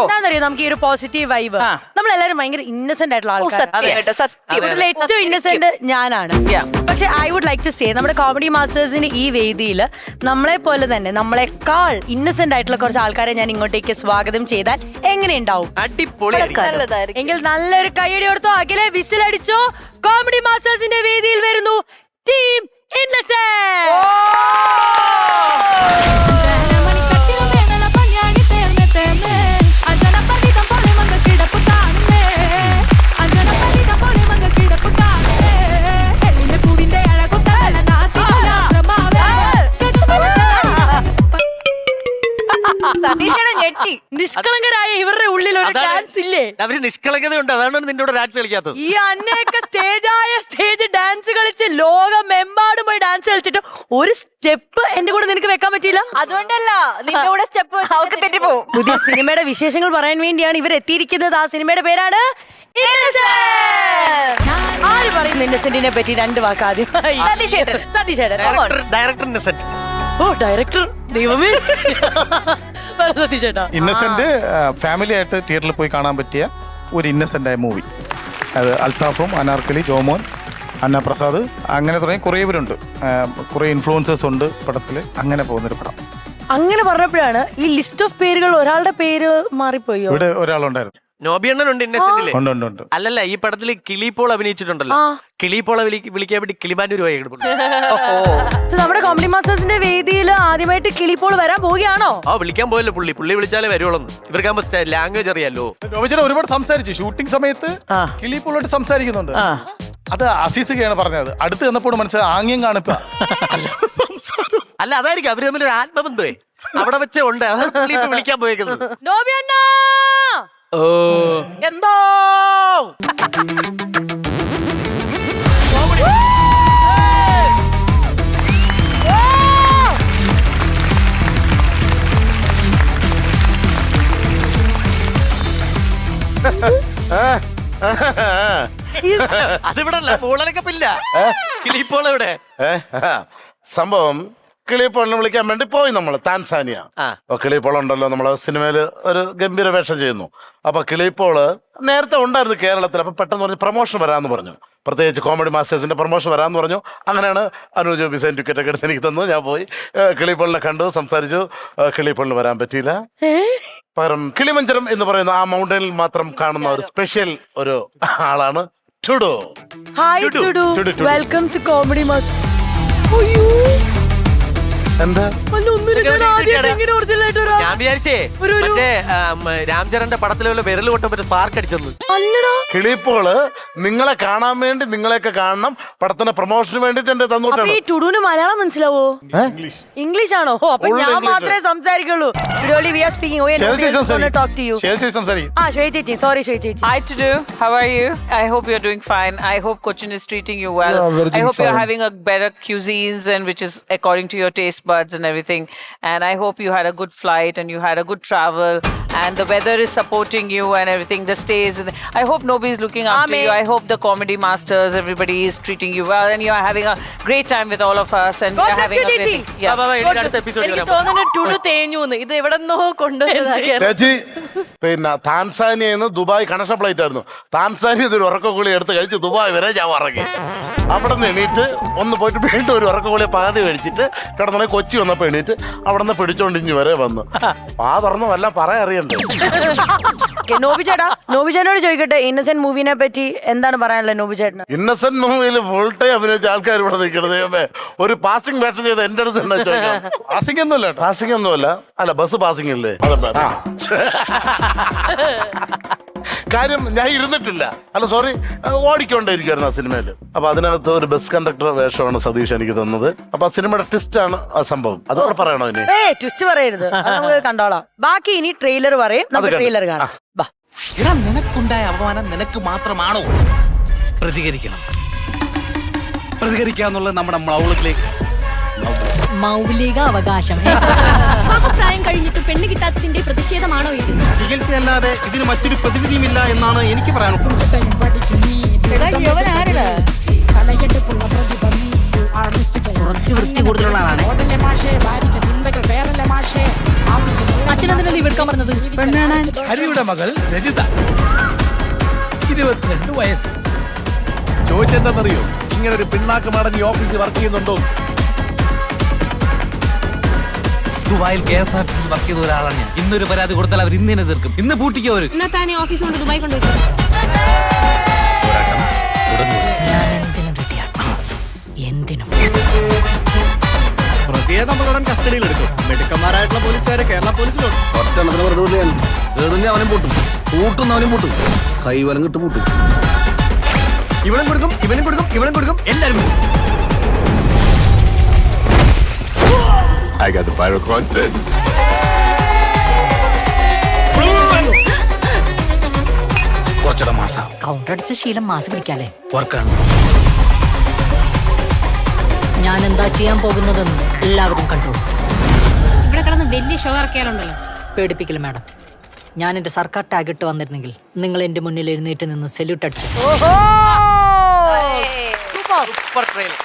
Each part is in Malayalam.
എന്താണെന്നറിയോ നമുക്ക് ഈ ഒരു പോസിറ്റീവ് വൈബ് നമ്മളെല്ലാരും ഭയങ്കര ഇന്നസെന്റ് ആയിട്ടുള്ള ആൾക്കാർ. ഏറ്റവും ഇന്നസെന്റ് ഞാനാണ്. പക്ഷെ I would like to say നമ്മുടെ കോമഡി മാസ്റ്റേഴ്സിന് ഈ വേദിയിൽ നമ്മളെ പോലെ തന്നെ നമ്മളെക്കാൾ ഇന്നസെന്റ് ആയിട്ടുള്ള കുറച്ച് ആൾക്കാരെ ഞാൻ ഇങ്ങോട്ടേക്ക് സ്വാഗതം ചെയ്താൽ എങ്ങനെയുണ്ടാവും? എങ്കിൽ നല്ലൊരു കൈയടി കൊടുത്തോ. അഖിലെ വിസിലടിച്ചോ. കോമഡി മാസ്റ്റേഴ്സിന്റെ വേദിയിൽ വരുന്നു ടീം ഇന്നസെന്റ്. നിഷ്കളങ്കരായ ഇവരുടെ ഉള്ളിൽ ഒരു ഡാൻസ് ഇല്ലേ? അവര് നിഷ്കളങ്കതയുണ്ട്, അതാണ് നിന്നോട് ഡാൻസ് കളിക്കാത്തത്. ഈ അന്നയൊക്കെ സ്റ്റേജ് ഡാൻസ് കളിച്ച് ലോകമെമ്പാടും പോയി ഡാൻസ് കളിച്ചിട്ട് ഒരു സ്റ്റെപ്പ് എന്റെ കൂടെ നിനക്ക് വെക്കാൻ പറ്റിയില്ല. അതുകൊണ്ടല്ല നിന്റെ കൂടെ സ്റ്റെപ്പ് അവർക്ക് തെറ്റിപ്പോവും. പുതിയ സിനിമയുടെ വിശേഷങ്ങൾ പറയാൻ വേണ്ടിയാണ് ഇവർ എത്തിയിരിക്കുന്നത്. ആ സിനിമയുടെ പേരാണ് ആര് പറയുന്നു ഇന്നസെന്റിനെ പറ്റി? രണ്ട് വാക്ക് ആദ്യം. സതീഷേട്ടൻ. ഡയറക്ടർ ഇന്നസെന്റ്. ഓ ഡയറക്ടർ, ദൈവമേ. സതീഷേട്ടാ, ഇന്നസെന്റ് ഫാമിലി ആയിട്ട് തിയേറ്ററിൽ പോയി കാണാൻ പറ്റിയ ഒരു ഇന്നസെന്റ് ആയ മൂവി. അത് അൽത്താഫും അനാർക്കലി, ജോമോൻ, അന്നപ്രസാദ്, അങ്ങനെ തുടങ്ങി കുറേ പേരുണ്ട്. കുറേ ഇൻഫ്ലുവൻസേഴ്സ് ഉണ്ട് പടത്തിൽ. അങ്ങനെ പോകുന്നൊരു പടം. അങ്ങനെ പറഞ്ഞപ്പോഴാണ് ഈ ലിസ്റ്റ് ഓഫ് പേരുകൾ ഒരാളുടെ പേര് മാറിപ്പോയോ? ഇവിടെ ഒരാളുണ്ടായിരുന്നു, നോബിയണ്ണനുണ്ട് ഇന്നസെന്റില്. ഉണ്ട്. അല്ലല്ല, ഈ പടത്തിൽ കിളിപ്പോൾ അഭിനയിച്ചിട്ടുണ്ടല്ലോ. കിളിപ്പോളെ വിളിക്കാൻ വേണ്ടി കിളിമാൻ്റെ രൂപ നമ്മുടെ കോമഡി മാസ്റ്റേഴ്സിന്റെ വേദിയിൽ ആദ്യമായിട്ട് കിളിപ്പോൾ വരാൻ പോവുകയാണോ? വിളിക്കാൻ പോയല്ലോ. പുള്ളി വിളിച്ചാലേ വരുവുള്ളൂ. ഇവർക്ക് ലാംഗ്വേജ് അറിയാലോ. ഒരുപാട് സംസാരിച്ചു ഷൂട്ടിംഗ് സമയത്ത്. കിളിപ്പോളായിട്ട് സംസാരിക്കുന്നുണ്ട്. അത് അസീസികയാണ് പറഞ്ഞത്. അടുത്ത് ചെന്നപ്പോൾ മനസ്സിലായി ആംഗ്യം കാണിപ്പ. അല്ല, അതായിരിക്കും അവര് തമ്മിൽ ഒരു ആത്മബന്ധമേ അവിടെ വെച്ചേ ഉണ്ട്. അതാണ് പുള്ളി ഇപ്പൊ വിളിക്കാൻ പോയേക്കുന്നത്. എന്തോ അതിവിടെ പൂളനക്കപ്പില്ല. കിളിപ്പോൾ എവിടെ? സംഭവം കിളിപ്പോളിനെ വിളിക്കാൻ വേണ്ടി പോയി നമ്മൾ താൻസാനിയ. അപ്പൊ കിളിപ്പോളുണ്ടല്ലോ നമ്മള് സിനിമയില് ഒരു ഗംഭീര വേഷം ചെയ്യുന്നു. അപ്പൊ കിളിപ്പോള് നേരത്തെ ഉണ്ടായിരുന്നു കേരളത്തിൽ. അപ്പൊ പെട്ടെന്ന് പറഞ്ഞു പ്രൊമോഷൻ വരാന്ന് പറഞ്ഞു. പ്രത്യേകിച്ച് കോമഡി മാസ്റ്റേഴ്സിന്റെ പ്രൊമോഷൻ വരാന്ന് പറഞ്ഞു. അങ്ങനെയാണ് അനൂജ് വിസൈൻ ടിക്കറ്റ് ഒക്കെ എടുത്ത് എനിക്ക് തന്നു. ഞാൻ പോയി കിളിപ്പോളിനെ കണ്ടു, സംസാരിച്ചു. കിളിപ്പോളിന് വരാൻ പറ്റിയില്ല. പകരം കിളിമഞ്ചരം എന്ന് പറയുന്ന ആ മൗണ്ടനിൽ മാത്രം കാണുന്ന ഒരു സ്പെഷ്യൽ ഒരു ആളാണ് Tudu. Hi Tudu, welcome to comedy masters. എന്താ ഞാൻ വിചാരിച്ചേ മറ്റേ രാംചരന്റെ പടത്തിലെ വിരൽ കൊട്ട സ്പാർക്ക് അടിച്ചെന്ന്. കിളിപ്പോള് നിങ്ങളെ കാണാൻ വേണ്ടി, നിങ്ങളെയൊക്കെ കാണണം, പടത്തിന്റെ പ്രൊമോഷന് വേണ്ടിട്ട് എന്റെ തന്നോട്ടാണ്. ഈ ടുഡുന് മലയാളം മനസ്സിലാവോ? ഇംഗ്ലീഷ് ആണോ? അപ്പൊ ഞാൻ മാത്രമേ സംസാരിക്കുള്ളൂ. Hi Tudu, how are you? I hope you're doing fine. I hope Cochin is treating you well. I hope you're having a better cuisines and which is according to your taste buds and everything. And I hope you had a good flight and you had a good travel and the weather is supporting you and everything. The stays. I hope nobody is looking after you. I hope the comedy masters, everybody is treating you well and you are having a great time with all of us and we are having a great thing. എനിക്ക് തോന്നുന്നു ടുഡു തേഞ്ഞൂന്ന്. ഇത് എവിടെ നിന്നോ ചേച്ചി, പിന്നെ താൻസാനിയയിൽ നിന്ന് ദുബായ് കണക്ഷൻ ഫ്ലൈറ്റ് ആയിരുന്നു. താൻസാനിയ ഒരു ഉറക്കക്കുളി എടുത്ത് കഴിച്ച് ദുബായ് വരെ ഞാൻ ഇറങ്ങി. അവിടെ നിന്ന് എണീറ്റ് ഒന്ന് പോയിട്ട് വീണ്ടും ഒരു ഉറക്കക്കുളിയെ പകുതി കഴിച്ചിട്ട് കിടന്നെ കൊച്ചി വന്നപ്പോ എണീറ്റ് അവിടെ നിന്ന് പിടിച്ചോണ്ട് ഇഞ്ഞു വരെ വന്നു. ആ തുറന്നു വല്ല പറയറിയണ്ടേ. നോബിചേട്ടനോട് ചോദിക്കട്ടെ, ഇന്നസെന്റ് മൂവിനെ പറ്റി എന്താണ് പറയാനുള്ളത് നോബിചേട്ടന്? ഇന്നസെന്റ് മൂവിയിൽ ഫുൾ ടൈം അഭിനയിച്ച ആൾക്കാർ ഇവിടെ നിൽക്കണത്. ഒരു പാസിംഗ് വേഷം ചെയ്ത് എന്റെ അടുത്ത് തന്നെ ചോദിക്കാം. പാസിംഗ് ഒന്നുമല്ല. അല്ല, ബസ് പാസിംഗ് അല്ലേ? കാര്യം ഞാൻ ഇരുന്നിട്ടില്ല. അല്ല സോറി, ഓടിക്കൊണ്ടേയിരിക്കുവായിരുന്നു ആ സിനിമയിൽ. അപ്പൊ അതിനകത്ത് ഒരു ബസ് കണ്ടക്ടർ വേഷമാണ് സതീഷ് എനിക്ക് തന്നത്. അപ്പൊ ആ സിനിമയുടെ ട്വിസ്റ്റ് ആണ് ആ സംഭവം. അതോടെ പറയണോ? ഇനി ട്വിസ്റ്റ് പറയരുത്, നമുക്ക് കണ്ടോളാം. ബാക്കി ഇനി ട്രെയിലർ പറയും. നമുക്ക് ട്രെയിലർ കാണാം. നിനക്കുണ്ടായ അപമാനം നിനക്ക് മാത്രമാണോ? പ്രതികരിക്കാന്നുള്ളത് നമ്മുടെ മൗലിക അവകാശം. പ്രായം കഴിഞ്ഞിട്ട് പെണ്ണ് കിട്ടാത്തതിന്റെ പ്രതിഷേധമാണോ ഇത്? ചികിത്സയല്ലാതെ ഇതിന് മറ്റൊരു പ്രതിവിധിയുമില്ല എന്നാണ് എനിക്ക് പറയാനുള്ളത്. കുറച്ച് വൃത്തി കൂടുതലുള്ള ആളാണ്. അച്ഛനെന്തിനാ ലീവ് എടുക്കാൻ പറഞ്ഞത്? ഹരിയുടെ മകൾ രജിത 22 വയസ്സ്. ചോദിച്ചെന്താണെന്നറിയോ, ഇങ്ങനെ ഒരു പിണ്ണാക്ക് മാടൻ ഈ ഓഫീസിൽ വർക്ക് ചെയ്യുന്നുണ്ടോ? ദുബായിൽ KSRTC വർക്ക് ചെയ്ത ഒരാളാണ് ഞാൻ. ഇന്നൊരു പരാതി കൊടുത്താൽ അവർ ഇന്ന് തന്നെ തീർക്കും. ഇന്ന് പൂട്ടിക്കോ അവര്. എന്നാ താനെ ഓഫീസ് കൊണ്ട് ദുബായ് കൊണ്ടുപോയി. ഞാൻ എന്തിനും റെഡിയാണ്. എന്തിനും. പ്രതിയെ നമ്മളുടൻ കസ്റ്റഡിയിൽ എടുക്കും. മെടുക്കന്മാരായിട്ടുള്ള പോലീസുകാരെ കേരള പോലീസിലുണ്ട്. ഒറ്റണത്തിന് വെറുതെ വിടുകയാണ്. ഏതെങ്കിലും അവനും പൂട്ടും, പൂട്ടുന്നവനും പൂട്ടും, കൈവലം കിട്ടും പൂട്ടും. ഇവനും കൊടുക്കും, ഇവനും കൊടുക്കും, ഇവനും കൊടുക്കും, എല്ലാവരും കൊടുക്കും. I got the viral content. കുറച്ചുകൂടെ മാസം കൗണ്ടർ അടിച്ച ശീലം മാസം പിടിക്കാല്ലേ. വർക്കാണ്. ഞാൻ എന്താ ചെയ്യാൻ പോകുന്നതെന്ന് എല്ലാവരും കണ്ടു. ഇവിടെ കിടന്ന് വലിയ ഷോ ഇറക്കിയാലുണ്ടല്ലോ. പേടിപ്പിക്കില്ല മാഡം. ഞാൻ എന്റെ സർക്കാർ ടാഗ് ഇട്ട് വന്നിരുന്നെങ്കിൽ നിങ്ങൾ എന്റെ മുന്നിൽ എഴുന്നേറ്റ് നിന്ന് സെല്യൂട്ട് അടിച്ചു. Super trailer.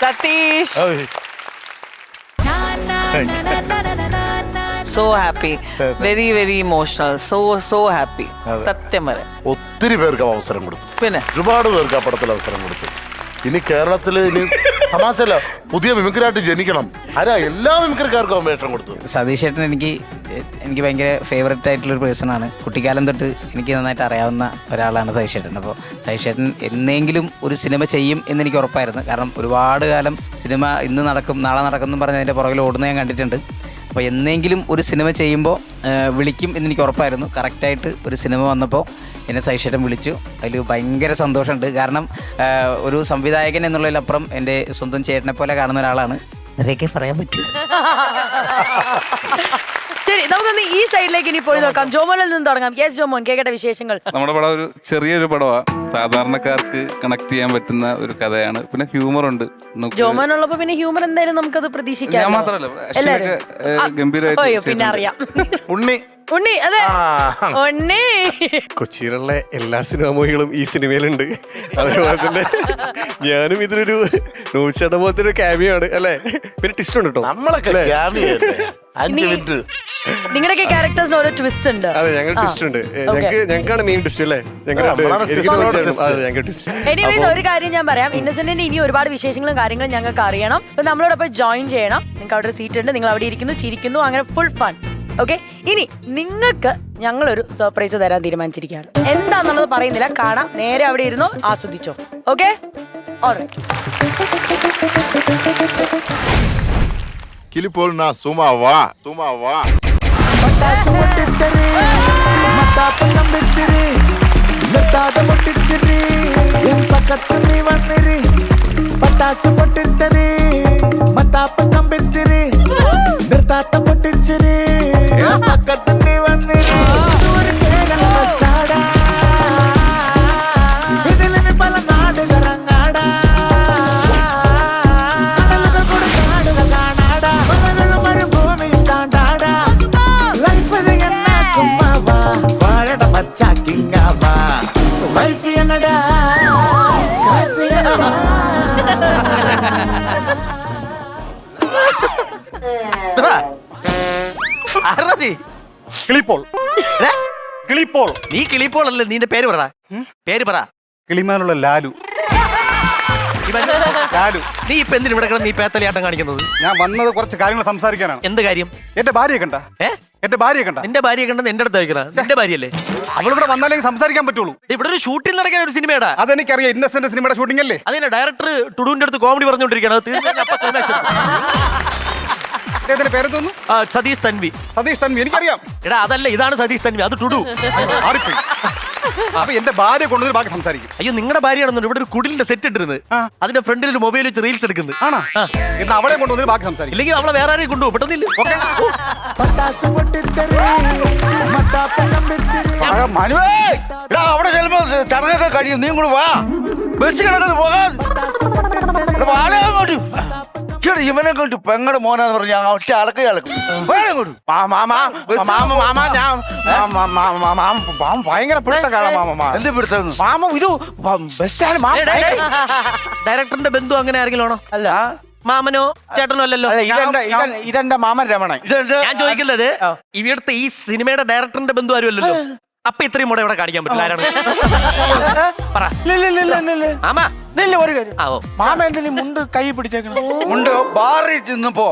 Satish, so happy, very very emotional, so happy. സത്യം പറയാം, ഒത്തിരി പേർക്ക് അവസരം കൊടുത്തു, പിന്നെ ഒരുപാട് പേർക്ക് ആ പടത്തിൽ അവസരം കൊടുത്തു. ഇനി കേരളത്തിൽ ഇനി തമാശല്ല, പുതിയ മിമിക്രായിട്ട് ജനിക്കണം. ആരാ എല്ലാ മിമിക്രിക്കാർക്കും അവൻ വേഷം കൊടുത്തു. സതീഷ് ചേട്ടൻ എനിക്ക് ഭയങ്കര ഫേവററ്റ് ആയിട്ടുള്ളൊരു പേഴ്സണാണ്. കുട്ടിക്കാലം തൊട്ട് എനിക്ക് നന്നായിട്ട് അറിയാവുന്ന ഒരാളാണ് സതീഷ് ചേട്ടൻ. അപ്പോൾ സതീഷ് ചേട്ടൻ എന്നെങ്കിലും ഒരു സിനിമ ചെയ്യും എന്നെനിക്ക് ഉറപ്പായിരുന്നു. കാരണം ഒരുപാട് കാലം സിനിമ ഇന്ന് നടക്കും നാളെ നടക്കും എന്ന് പറഞ്ഞ് അതിൻ്റെ പുറകിൽ ഓടുന്ന ഞാൻ കണ്ടിട്ടുണ്ട്. അപ്പോൾ എന്നെങ്കിലും ഒരു സിനിമ ചെയ്യുമ്പോൾ വിളിക്കും എന്നെനിക്ക് ഉറപ്പായിരുന്നു. കറക്റ്റായിട്ട് ഒരു സിനിമ വന്നപ്പോൾ എന്നെ സതീഷ് ചേട്ടൻ വിളിച്ചു. അതിൽ ഭയങ്കര സന്തോഷമുണ്ട്. കാരണം ഒരു സംവിധായകൻ എന്നുള്ളതിലപ്പുറം എൻ്റെ സ്വന്തം ചേട്ടനെ പോലെ കാണുന്ന ഒരാളാണ്. ഇത്രയൊക്കെ പറയാൻ പറ്റും. ശരി, നമുക്കൊന്ന് ഈ സൈഡിലേക്ക് ഇനി പോയി നോക്കാം. ജോമോനിൽ നിന്ന് തുടങ്ങാം. യെസ് ജോമോൻ, കേൾക്കട്ടെ വിശേഷങ്ങൾ. നമ്മുടെ പടം ഒരു ചെറിയൊരു പടമാണ്. സാധാരണക്കാർക്ക് കണക്ട് ചെയ്യാൻ പറ്റുന്ന ഒരു കഥയാണ്. പിന്നെ ഹ്യൂമർ ഉണ്ട്. ജോമോൻ ഉള്ളപ്പോ പിന്നെ ഹ്യൂമർ എന്തായാലും നമുക്കത് പ്രതീക്ഷിക്കാം. ഞാൻ മാത്രമല്ല, ഗംഭീരമായിട്ട് പിന്നെ അറിയാം. ഉണ്ണി ഉണ്ണി, അതെ ഉണ്ണി. കൊച്ചിയിലുള്ള എല്ലാ സിനിമാ മൂവികളും ഈ സിനിമയിലുണ്ട്. അതേപോലെ തന്നെ ഞാനും ഇതിലൊരു നൂച്ചടമോത്തിന്റെ ക്യാമിയാണ് അല്ലേ. പിന്നെ ട്വിസ്റ്റ് ഉണ്ട് കേട്ടോ. നമ്മളൊക്കെ ക്യാമിയല്ലേ? 5 മിനിറ്റ്. നിങ്ങളുടെയൊക്കെ ക്യാരക്ടേഴ്സിന് ഓരോ ട്വിസ്റ്റ് ഉണ്ട്. അതെ, ഞങ്ങൾ ട്വിസ്റ്റ് ഉണ്ട്. ഞങ്ങൾക്കാണ് മെയിൻ ട്വിസ്റ്റ് അല്ലേ. എനിവേസ് ഒരു കാര്യം ഞാൻ പറയാം, ഇന്നസെന്റിന്റെ ഇനി ഒരുപാട് വിശേഷങ്ങളും കാര്യങ്ങളും ഞങ്ങൾക്ക് അറിയണം. അപ്പൊ നമ്മളോടൊപ്പം ജോയിൻ ചെയ്യണം. നിങ്ങൾക്ക് അവിടെ ഒരു സീറ്റ് ഉണ്ട്, നിങ്ങൾ അവിടെ ഇരിക്കുന്നു, ചിരിക്കുന്നു, അങ്ങനെ ഫുൾ ഫൺ. ഓക്കെ, ഇനി നിങ്ങൾക്ക് ഞങ്ങളൊരു സർപ്രൈസ് തരാൻ തീരുമാനിച്ചിരിക്കുകയാണ്. എന്താന്നുള്ളത് പറയുന്നില്ല, കാണാം. നേരെ അവിടെ ഇരുന്നോ, ആസ്വദിച്ചോ. Okay, all right. Kilipol na sumawa. പട്ടാസ് പൊട്ടിത്തെറി മത്താപ്പ് കമ്പിത്തിരി നിർത്താതെ പൊട്ടിച്ചിരി എൻ പക്കത്ത് നീ വന്നിരി. പട്ടാസ് പൊട്ടിത്തെറി മത്താപ്പ് കമ്പിത്തിരി നിർത്താത്ത പൊട്ടിച്ചിരി എൻ പക്കത്ത് നീ വന്നിരി. ഇതിലിനി പല നാടുകളങ്ങാടാ, കടലുകൾ കൂടി നാടുകൾ കാണാടാ, മലകളും മരുഭൂമിയും താണ്ടാടാ. ലൈഫ് എന്ന സുമ്മാവാ വാഴട പച്ചാക്കിങ്ങാവാ വയസ്സ് എന്നടാ കാശ് എന്നടാ. കിളിപ്പോൾ കിളിപ്പോൾ നീ കിളിപ്പോൾ അല്ലേ? നിന്റെ പേര് പറ. പേര് പറ. കിളിമാനുള്ള ലാലു. ലാലു, നീ ഇപ്പൊ എന്തിനു ഇവിടെ കിടന്ന് നീ പേത്തലിയാട്ടം കാണിക്കുന്നത്? ഞാൻ വന്നത് കുറച്ച് കാര്യങ്ങൾ സംസാരിക്കാനാണ്. എന്ത് കാര്യം? എന്റെ ഭാര്യയെ കണ്ട എന്റെ ഭാര്യയെ കണ്ട നിന്റെ ഭാര്യയെ കണ്ടെന്ന് എന്റെ അടുത്ത് വയ്ക്കണം. നിന്റെ ഭാര്യയല്ലേ? അവളിവിടെ വന്നാലേ സംസാരിക്കാൻ പറ്റുള്ളൂ. ഇവിടെ ഒരു ഷൂട്ടിംഗ് നടക്കാൻ ഒരു സിനിമയുടെ അതെനിക്കറിയാം. ഇന്നസെന്റ് സിനിമയുടെ ഷൂട്ടിംഗ് അല്ലേ? അതിന്റെ ഡയറക്ടർ ടുഡുവിന്റെ അടുത്ത് കോമഡി പറഞ്ഞുകൊണ്ടിരിക്കുകയാണ്. അത് തീർച്ചയായും അപ്പൊ climax എടുക്കും. അദ്ദേഹത്തിന്റെ പേരെന്തോന്നു? സതീഷ് തൻവി. സതീഷ് തൻവി എനിക്കറിയാം. എടാ അതല്ല, ഇതാണ് സതീഷ് തൻവി, അത് ടുഡു. മാറിപ്പോയി. അപ്പൊ എന്റെ ഭാര്യ കൊണ്ടുവന്ന് ബാക്കി സംസാരിക്കും. അയ്യോ, നിങ്ങളുടെ ഭാര്യയാണെന്നുണ്ട് ഇവിടെ ഒരു കുടിലിന്റെ സെറ്റ് ഇട്ടിരുന്നത്. അതിന്റെ ഫ്രണ്ടിൽ ഒരു മൊബൈൽ വെച്ച് റീൽസ് എടുക്കുന്നത്. ആണോ? എന്നാ അവളെ കൊണ്ടുവന്ന് ബാക്കി സംസാരിക്കും. ഇല്ലെങ്കിൽ അവളെ വേറെ ആരെയും കൊണ്ടുപോകും. പെട്ടെന്നില്ല. പട്ടാസ് പൊട്ടിത്തെറി മത്താപ്പ് കമ്പിത്തിരി. അവിടെ ചിലപ്പോ ചടങ്ങൊക്കെ കഴിയും. നീ കൂടെ വാ, ബസ് കിടക്കുന്നത് പോകാൻ. ഇവനെ കൊണ്ട് പെങ്ങടെ മോനാന്ന് പറഞ്ഞ ഒറ്റ അലക്ക് അലക്കും. ഭയങ്കര പിടുത്ത കാണാം മാമ. എന്ത് പിടുത്തം? മാമ ഇത് ബസ്റ്റാണ്. ഡയറക്ടറിന്റെ ബന്ധു അങ്ങനെ ആരെങ്കിലും ആണോ? അല്ല, മാമനോ ചേട്ടനോ അല്ലല്ലോ. ഇതെന്റെ മാമൻ രമണൻ. ഞാൻ ചോദിക്കുന്നത് ഇവിടുത്തെ ഈ സിനിമയുടെ ഡയറക്ടറിന്റെ ബന്ധു ആരും അല്ലല്ലോ. അപ്പൊ ഇത്രയും മുട ഇവിടെ കാണിക്കാൻ പറ്റില്ല. ആരാണ് പറ. മാമാ ഒരു കാര്യം, മാമ എന്തിനീ മുണ്ട് കൈ പിടിച്ചേക്കണം? മുണ്ട് ബാറിൽ ചെന്നപ്പോ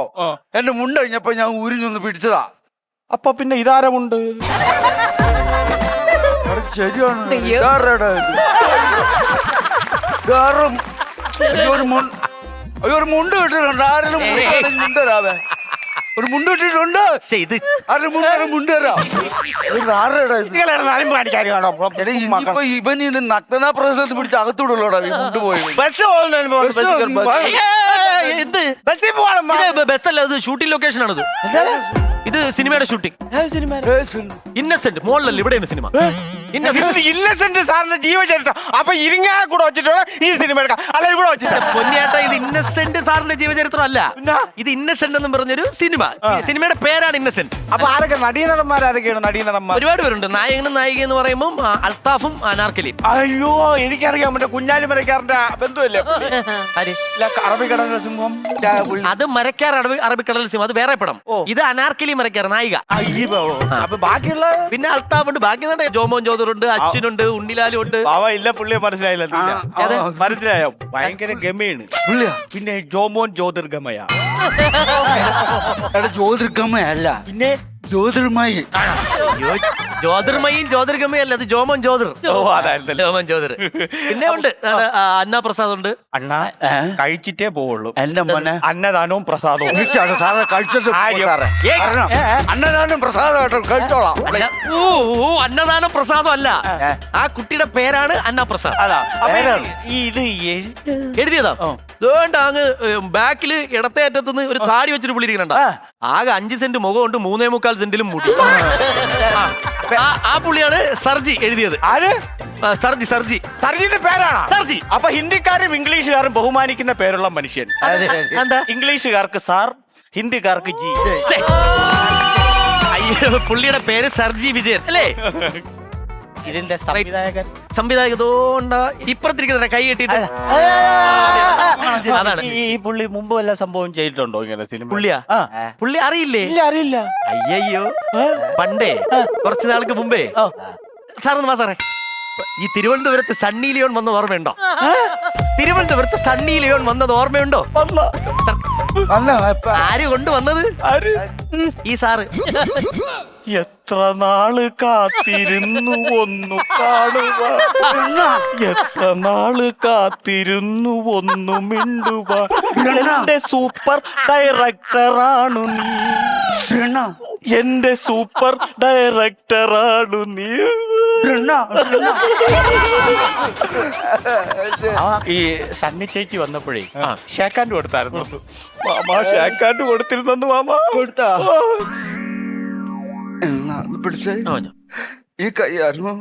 എന്റെ മുണ്ട് കഴിഞ്ഞപ്പോ ഞാൻ ഉരിഞ്ഞൊന്ന് പിടിച്ചതാ. അപ്പൊ പിന്നെ ഇതാരമുണ്ട്? ശരിയാണ്. ഒരു മുണ്ട് കിട്ടിട്ടുണ്ട്. ആരെങ്കിലും മുണ്ടരാവേ ഒരു മുണ്ട് കിട്ടിട്ടുണ്ട്. മുണ്ട് ഇവൻ ഇത് നഗ്നതാ പ്രദേശത്ത് പിടിച്ച് അകത്തൂടല്ലോടാ ഈ മുണ്ട് പോയി. ബസ്സല്ല, ഇത് ഷൂട്ടിംഗ് ലൊക്കേഷൻ ആണിത്. ഇത് സിനിമയുടെ ഷൂട്ടിംഗ്. ഇന്നസെന്റ് മോളിലല്ല, ഇവിടെയാണ് സിനിമ. ഇന്നസെന്റ് സാറിന്റെ ജീവചരിത്രം. അപ്പൊ ഇരിങ്ങാനെ കൂടെ വെച്ചിട്ടാണ് ഈ സിനിമ എടുക്കാം. അല്ല ഇവിടെ വെച്ചിട്ട് പൊന്നിയേട്ടാ, ഇത് ഇന്നസെന്റ് സാറിന്റെ ജീവചരിത്രം അല്ല. ഇത് ഇന്നസെന്റ് എന്ന് പറഞ്ഞൊരു സിനിമ. സിനിമയുടെ പേരാണ് ഇന്നസെന്റ്. അപ്പൊ ആരൊക്കെ നടീനടന്മാർ? ആരൊക്കെയാണ് നടീനടന്മാർ? ഒരുപാട് പേരുണ്ട്. നായകനും നായിക എന്ന് പറയുമ്പോൾ അൽത്താഫും അനാർക്കലിയും. അയ്യോ, എനിക്കറിയാം. മറ്റേ കുഞ്ഞാലി മരക്കാരന്റെ ബന്ധുവല്ലേ അറബിക്കടൽ സിംഹം? അത് മരക്കാർ അറബിക്കടൽ സിംഹം, അത് വേറെ പടം. ഇത് അനാർക്കലി മരക്കാർ നായിക. അപ്പൊ ബാക്കിയുള്ള പിന്നെ അൽത്താഫ് ഉണ്ട്. ബാക്കി ജോമോൻ ജോദറുണ്ട്, അച്ഛനുണ്ട്, ഉണ്ണിലാലും ഉണ്ട്. ഇല്ല, പുള്ളിയെ മനസ്സിലായില്ല. മനസ്സിലായോ? ഭയങ്കര ഗമയാണ് പിന്നെ ജോമോൻ ജ്യോതിർഗമയ. ജ്യോതിർഗമയല്ല, പിന്നെ ജ്യോതിർമയി. ജ്യോതിർമയും ജ്യോതിർഗമയും അല്ല, അത് ജോമോൻ ജോദർ. ജോമോൻ ജോദർ. പിന്നെ ഉണ്ട് അന്ന പ്രസാദ് ഉണ്ട്. അണ്ണ കഴിച്ചിട്ടേ പോവുള്ളൂ. എന്റെ മോനെ അന്നദാനവും പ്രസാദവും സാറെ കഴിച്ചിട്ട് അന്നദാനം പ്രസാദമായിട്ട് കഴിച്ചോളാം. അന്നദാനം പ്രസാദം അല്ല, ആ കുട്ടിയുടെ പേരാണ് അന്ന പ്രസാദ്. ഇത് എഴുതിയതാ. അതുകൊണ്ട് അങ്ങ് ബാക്കില് ഇടത്തെ അറ്റത്തുനിന്ന് ഒരു താടി വെച്ചിട്ട് പുള്ളി ഇരിക്കണ്ട. ആകെ 5 സെന്റ് മുഖമുണ്ട്, 3.25 സെന്റിലും മുടി. ആ പുള്ളിയാണ് സർജി എഴുതിയത്. ആര്? സർജി. സർജിന്റെ പേരാണ് സർജി. അപ്പൊ ഹിന്ദിക്കാരും ഇംഗ്ലീഷുകാരും ബഹുമാനിക്കുന്ന പേരുള്ള മനുഷ്യൻ. എന്താ? ഇംഗ്ലീഷുകാർക്ക് സാർ, ഹിന്ദിക്കാർക്ക് ജി. അയ്യോ, പുള്ളിയുടെ പേര് സർജി വിജയൻ അല്ലേ? ഇതിന്റെ സംവിധായകൻ ഇപ്പുറത്തിരിക്കുന്ന കൈ കെട്ടിട്ട് അതാണ്. ഈ പുള്ളി മുമ്പ് വല്ല സംഭവം ചെയ്തിട്ടുണ്ടോ ഇങ്ങനെ സിനിമ? പുള്ളി അറിയില്ലേ? അറിയില്ല. അയ്യോ, പണ്ടേ കുറച്ചു നാൾക്ക് മുമ്പേ സാറൊന്ന് വാ സാറേ, ഈ തിരുവനന്തപുരത്ത് സണ്ണി ലിയോൺ വന്നത് ഓർമ്മയുണ്ടോ? തിരുവനന്തപുരത്ത് സണ്ണി ലിയോൺ വന്നത് ഓർമ്മയുണ്ടോ? ആര് കൊണ്ടുവന്നത്? ഈ സാറ്. എത്ര നാള് കാത്തിരുന്നു ഒന്നു കാണുവാൻ, എത്ര നാള് കാത്തിരുന്നു ഒന്നു മിണ്ടുവാൻ. എന്റെ സൂപ്പർ ഡയറക്ടറാണു നീ, എന്റെ സൂപ്പർ ഡയറക്ടറാണു നീ. ഈ സണ്ണി ചേച്ചി വന്നപ്പോഴേ ഷേക്കാൻഡ് കൊടുത്തായിരുന്നു. മാമ ഷേക്കാൻഡ് കൊടുത്തിരുന്നു. മാമ കൊടുത്താ പിടിച്ചേ ഈ കൈയായിരുന്നു.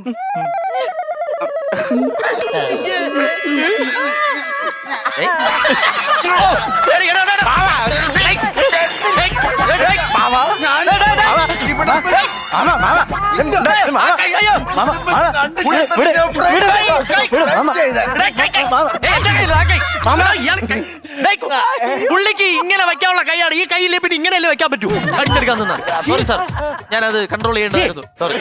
പുള്ളിക്ക് ഇങ്ങനെ വെക്കാനുള്ള കൈയാണ്. ഈ കൈയിലെ പിന്നെ ഇങ്ങനെയല്ലേ വെക്കാൻ പറ്റൂ? അടിച്ചെടുക്കാൻ നിന്നാ. സോറി സാർ, ഞാനത് കൺട്രോൾ ചെയ്യേണ്ടതായിരുന്നു. സോറി.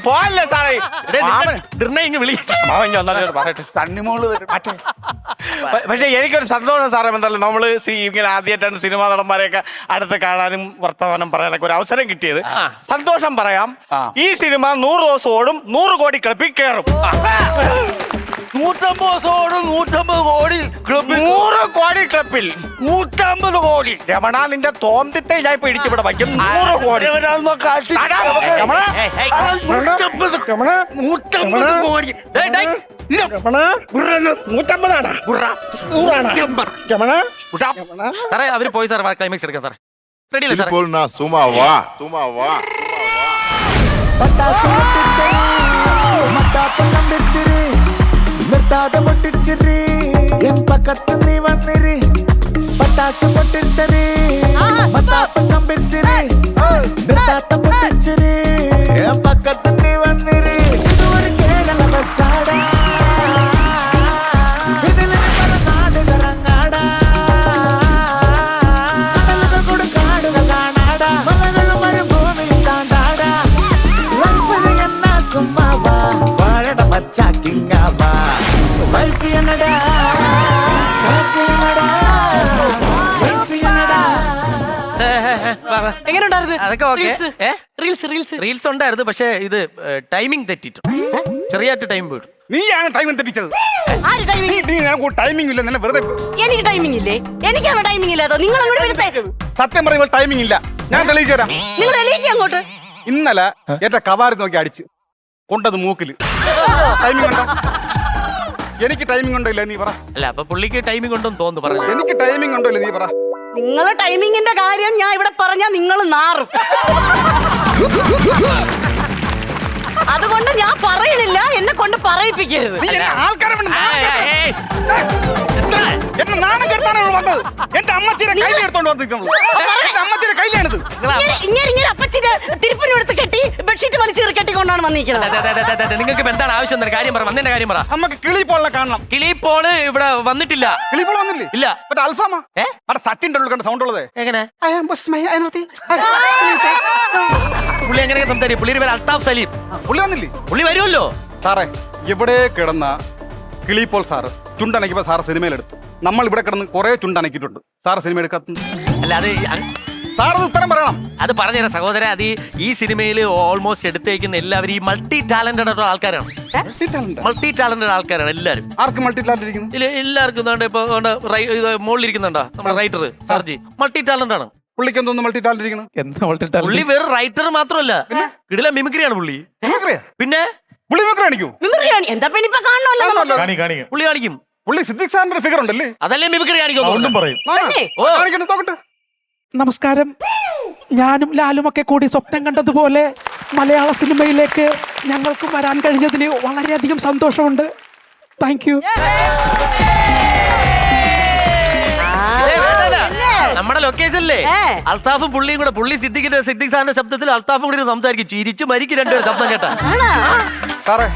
പോയല്ലേ സാറേ? വിളി. പക്ഷെ എനിക്കൊരു സന്തോഷം സാറേ. എന്തായാലും നമ്മള് ഇങ്ങനെ ആദ്യമായിട്ടാണ് സിനിമാ നടന്മാരെയൊക്കെ അടുത്ത് കാണാനും വർത്തമാനം പറയാനൊക്കെ ഒരു അവസരം കിട്ടിയത്. സന്തോഷം പറയാം, ഈ സിനിമ 100 ദിവസം ഓടും, 100 കോടി ക്ലബിൽ കയറും. 150 ദിവസം ഓടും, 150 കോടി ക്ലബിൽ. 100 കോടി ക്ലബിൽ 150 കോടി. രമണ, നിന്റെ തോന്തിത്തെ ഞാൻ ഇപ്പൊ ഇടിച്ചുവിടെ വയ്ക്കും. 100 കോടി. 150 കോടി. സാറേ അവര് പോയി സാർ, ക്ലൈമാക്സ് എടുക്കാം സാറേ. റെഡി അല്ലേ സാറേ? നിർത്താതെ പൊട്ടിച്ചിരി എൻ പക്കത്ത് നീ വന്നിരി. പട്ടാസ് പൊട്ടിച്ചരി മത്താപ്പം കമ്പിച്ചിരി. നിർത്താതെ പൊട്ടിച്ചിരി എൻ പക്കത്ത് നീ വന്നിരി. ഇതൊരു കേരള ബസാടാ, എങ്ങനെ ഉണ്ടായിരുന്നു അതൊക്കെ ഓക്കെ റീൽസ് ഉണ്ടായിരുന്നു, പക്ഷേ ഇത് ടൈമിംഗ് തെറ്റിട്ടു. ചെറിയായിട്ട് ടൈം പോയിട്ടു. നീയാണ് ടൈമിംഗ് തെറ്റിച്ചത്. ടൈമിംഗ് ഇല്ല, നിന്നെ വെറുതെ. എനിക്ക് ടൈമിംഗ് ഇല്ലേ? എനിക്കാണോ ടൈമിംഗ് ഇല്ലാതോ? നിങ്ങൾ അങ്ങോട്ട് വിടുത്തേ. സത്യം പറയുമ്പോൾ ടൈമിംഗ് ഇല്ല. ഞാൻ തെളിയിച്ചു തരാം. നിങ്ങൾ എലീക്ക് അങ്ങോട്ട്. ഇന്നലെ ഏറ്റ കവാരി നോക്കി അടിച്ച് കൊണ്ടത് മൂക്കില്. ടൈമിംഗ് ഉണ്ടോ? എനിക്ക് ടൈമിംഗ് ഉണ്ടോ ഇല്ല നീ പറ. അല്ല, അപ്പൊ പുള്ളിക്ക് ടൈമിംഗ് ഉണ്ടെന്ന് തോന്നുന്നു പറഞ്ഞു. എനിക്ക് ടൈമിംഗ് ഉണ്ടോ ഇല്ല നീ പറ. നിങ്ങളെ ടൈമിങ്ങിന്റെ കാര്യം ഞാൻ ഇവിടെ പറഞ്ഞാൽ നിങ്ങൾ നാറും. അതുകൊണ്ട് ഞാൻ പറയണില്ല, എന്നെ കൊണ്ട് പറയിപ്പിക്കരുത്. ആൾക്കാരെ എന്നെ നാണം കെട്ടാണ് വന്നത്. എന്റെ അമ്മച്ചിയുടെ കയ്യിൽ എടുത്തോണ്ട് വന്നിരിക്കുന്നത്. എന്റെ അമ്മച്ചിയുടെ കയ്യിലാണിത്. ഇങ്ങനെ അപ്പച്ചിന്റെ തിരുപ്പനെടുത്ത് കെട്ടി ബെഡ്ഷീറ്റ് വലിച്ചു കെട്ടിക്കൊണ്ടാണ് വന്നിരിക്കുന്നത്. നിങ്ങൾക്ക് എന്താണ് ആവശ്യം? കാര്യം പറ, വന്നതിന്റെ കാര്യം പറ. നമുക്ക് കിളിപ്പോളിനെ കാണണം. കിളിപ്പോള് ഇവിടെ വന്നിട്ടില്ല. കിളിപ്പോൾ വന്നില്ലേ? ഇല്ല. മറ്റേ അൽഫാമാ? അവിടെ സച്ചിന്റെ ഉള്ളിൽ കണ്ട സൗണ്ട് ഉള്ളത്. എങ്ങനെ പുള്ളി എങ്ങനെ സംസാരിക്കും? പുള്ളിയുടെ പേര് അൽത്താഫ് സലീം. പുള്ളി വന്നില്ലേ? പുള്ളി വരുമല്ലോ. സാറേ, ഇവിടെ കിടന്ന കിളിപ്പോൾ സാറ് ചുണ്ടനക്കിപ്പോ സാറ് സിനിമയിലെടുത്തു. നമ്മൾ ഇവിടെ കിടന്ന് കുറെ ചുണ്ടനക്കിയിട്ടുണ്ട്. സാറ് സിനിമ എടുക്കാത്ത. അല്ല, അത് സാറത് ഉത്തരം പറയണം. അത് പറഞ്ഞുതരാം സഹോദര. അത് ഈ സിനിമയിൽ ഓൾമോസ്റ്റ് എടുത്തേക്കുന്ന എല്ലാവരും ഈ മൾട്ടി ടാലന്റഡ് ആൾക്കാരാണ്. മൾട്ടി ടാലന്റഡ് ആൾക്കാരാണ് എല്ലാവരും. ആർക്ക് മൾട്ടി ടാലന്റ് ഇരിക്കുന്നു? എല്ലാവർക്കും ഇപ്പൊ മുകളിലിരിക്കുന്നുണ്ടോ നമ്മുടെ റൈറ്റർ സർജി? മൾട്ടി ടാലന്റ് ആണ്. പുള്ളിക്ക് എന്തോന്ന് മൾട്ടി ടാലന്റ് ഇരിക്കണം? പുള്ളി വെറും റൈറ്റർ മാത്രമല്ല, ഇടല മിമിക്രിയാണ് പുള്ളി. പിന്നെ പുള്ളി മിമിക്രി കാണിക്കൂ? എന്താ ഇപ്പൊ കാണണമല്ലോ. പുള്ളി കാണിക്കും. പുള്ളി സിദ്ദിഖ് സാറിന്റെ ഫിഗർ ഉണ്ടല്ലേ? അതല്ലേ മിമിക്രി കാണിക്കും പറയും. നമസ്കാരം. ഞാനും ലാലും ഒക്കെ കൂടി സ്വപ്നം കണ്ടതുപോലെ മലയാള സിനിമയിലേക്ക് ഞങ്ങൾക്കും വരാൻ കഴിഞ്ഞതിന് വളരെയധികം സന്തോഷമുണ്ട്. Thank you. നമ്മുടെ ലൊക്കേഷനിലെ അൽത്താഫും പുള്ളിയും കൂടെ, പുള്ളി സിദ്ദിഖ് സാറിന്റെ ശബ്ദത്തിൽ അൽത്താഫും കൂടി സംസാരിക്കും. ചിരിച്ചു മരിക്കും രണ്ടുപേരും ശബ്ദം കേട്ടാ. സാറേ,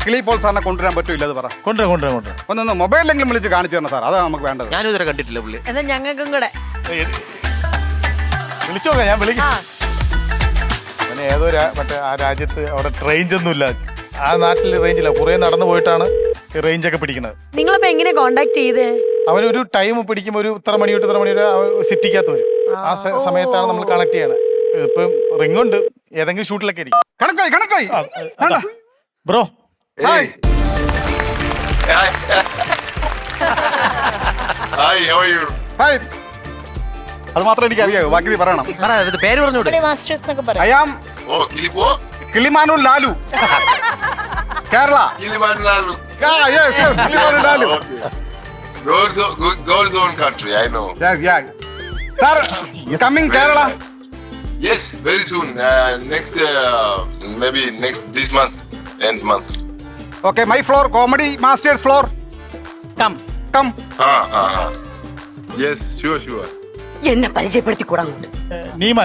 കിളിപ്പോൾ സാറിനെ കൊണ്ടുവരാൻ പറ്റൂല? അത് പറ. കൊണ്ടുവരാം. ഒന്ന് മൊബൈലെങ്കിലും വിളിച്ച് കാണിച്ചു തരണം സാർ. അതാണ് നമുക്ക് വേണ്ടത്. ഞാനും ഇതുവരെ കണ്ടിട്ടില്ല പുള്ളി. എന്നാ ഞങ്ങൾക്കും കൂടെ വിളിച്ചോക്കാം. ഞാൻ വിളിക്കാം. പിന്നെ ഏതോ മറ്റേ ആ രാജ്യത്ത് അവിടെ റേഞ്ച് ഒന്നുമില്ല. ആ നാട്ടിൽ റേഞ്ചില്ല. കുറെ നടന്നു പോയിട്ടാണ് ഈ റേഞ്ച് ഒക്കെ പിടിക്കുന്നത്. നിങ്ങളിപ്പോ എങ്ങനെ കോണ്ടാക്ട് ചെയ്തേ? അവനൊരു ടൈം പിടിക്കുമ്പോൾ ഒരു ഇത്ര മണി തൊട്ട് ഇത്ര മണി വരെ സിറ്റിക്കകത്ത് വരും. ആ സമയത്താണ് നമ്മൾ കണക്ട് ചെയ്യണത്. ഇപ്പം റിംഗ് ഉണ്ട്, ഏതെങ്കിലും ഷൂട്ടിലൊക്കെ ഇരിക്കും. കണക്കായി ബ്രോ. അത് മാത്രം എനിക്ക് അറിയാവൂ. ബാക്കി പറയണം. പേര് പറഞ്ഞോട്ടെ. Kilimanoor Lalu, Kerala. Kilimanoor Lalu. God's own country, I know. Yeah. Sir, coming Kerala? Yes, very soon. Maybe this month, end month. Okay, my floor, comedy masters floor. Come. Yes, sure. എന്നെ പരിചയപ്പെടുത്തി കൂടാ. Neema.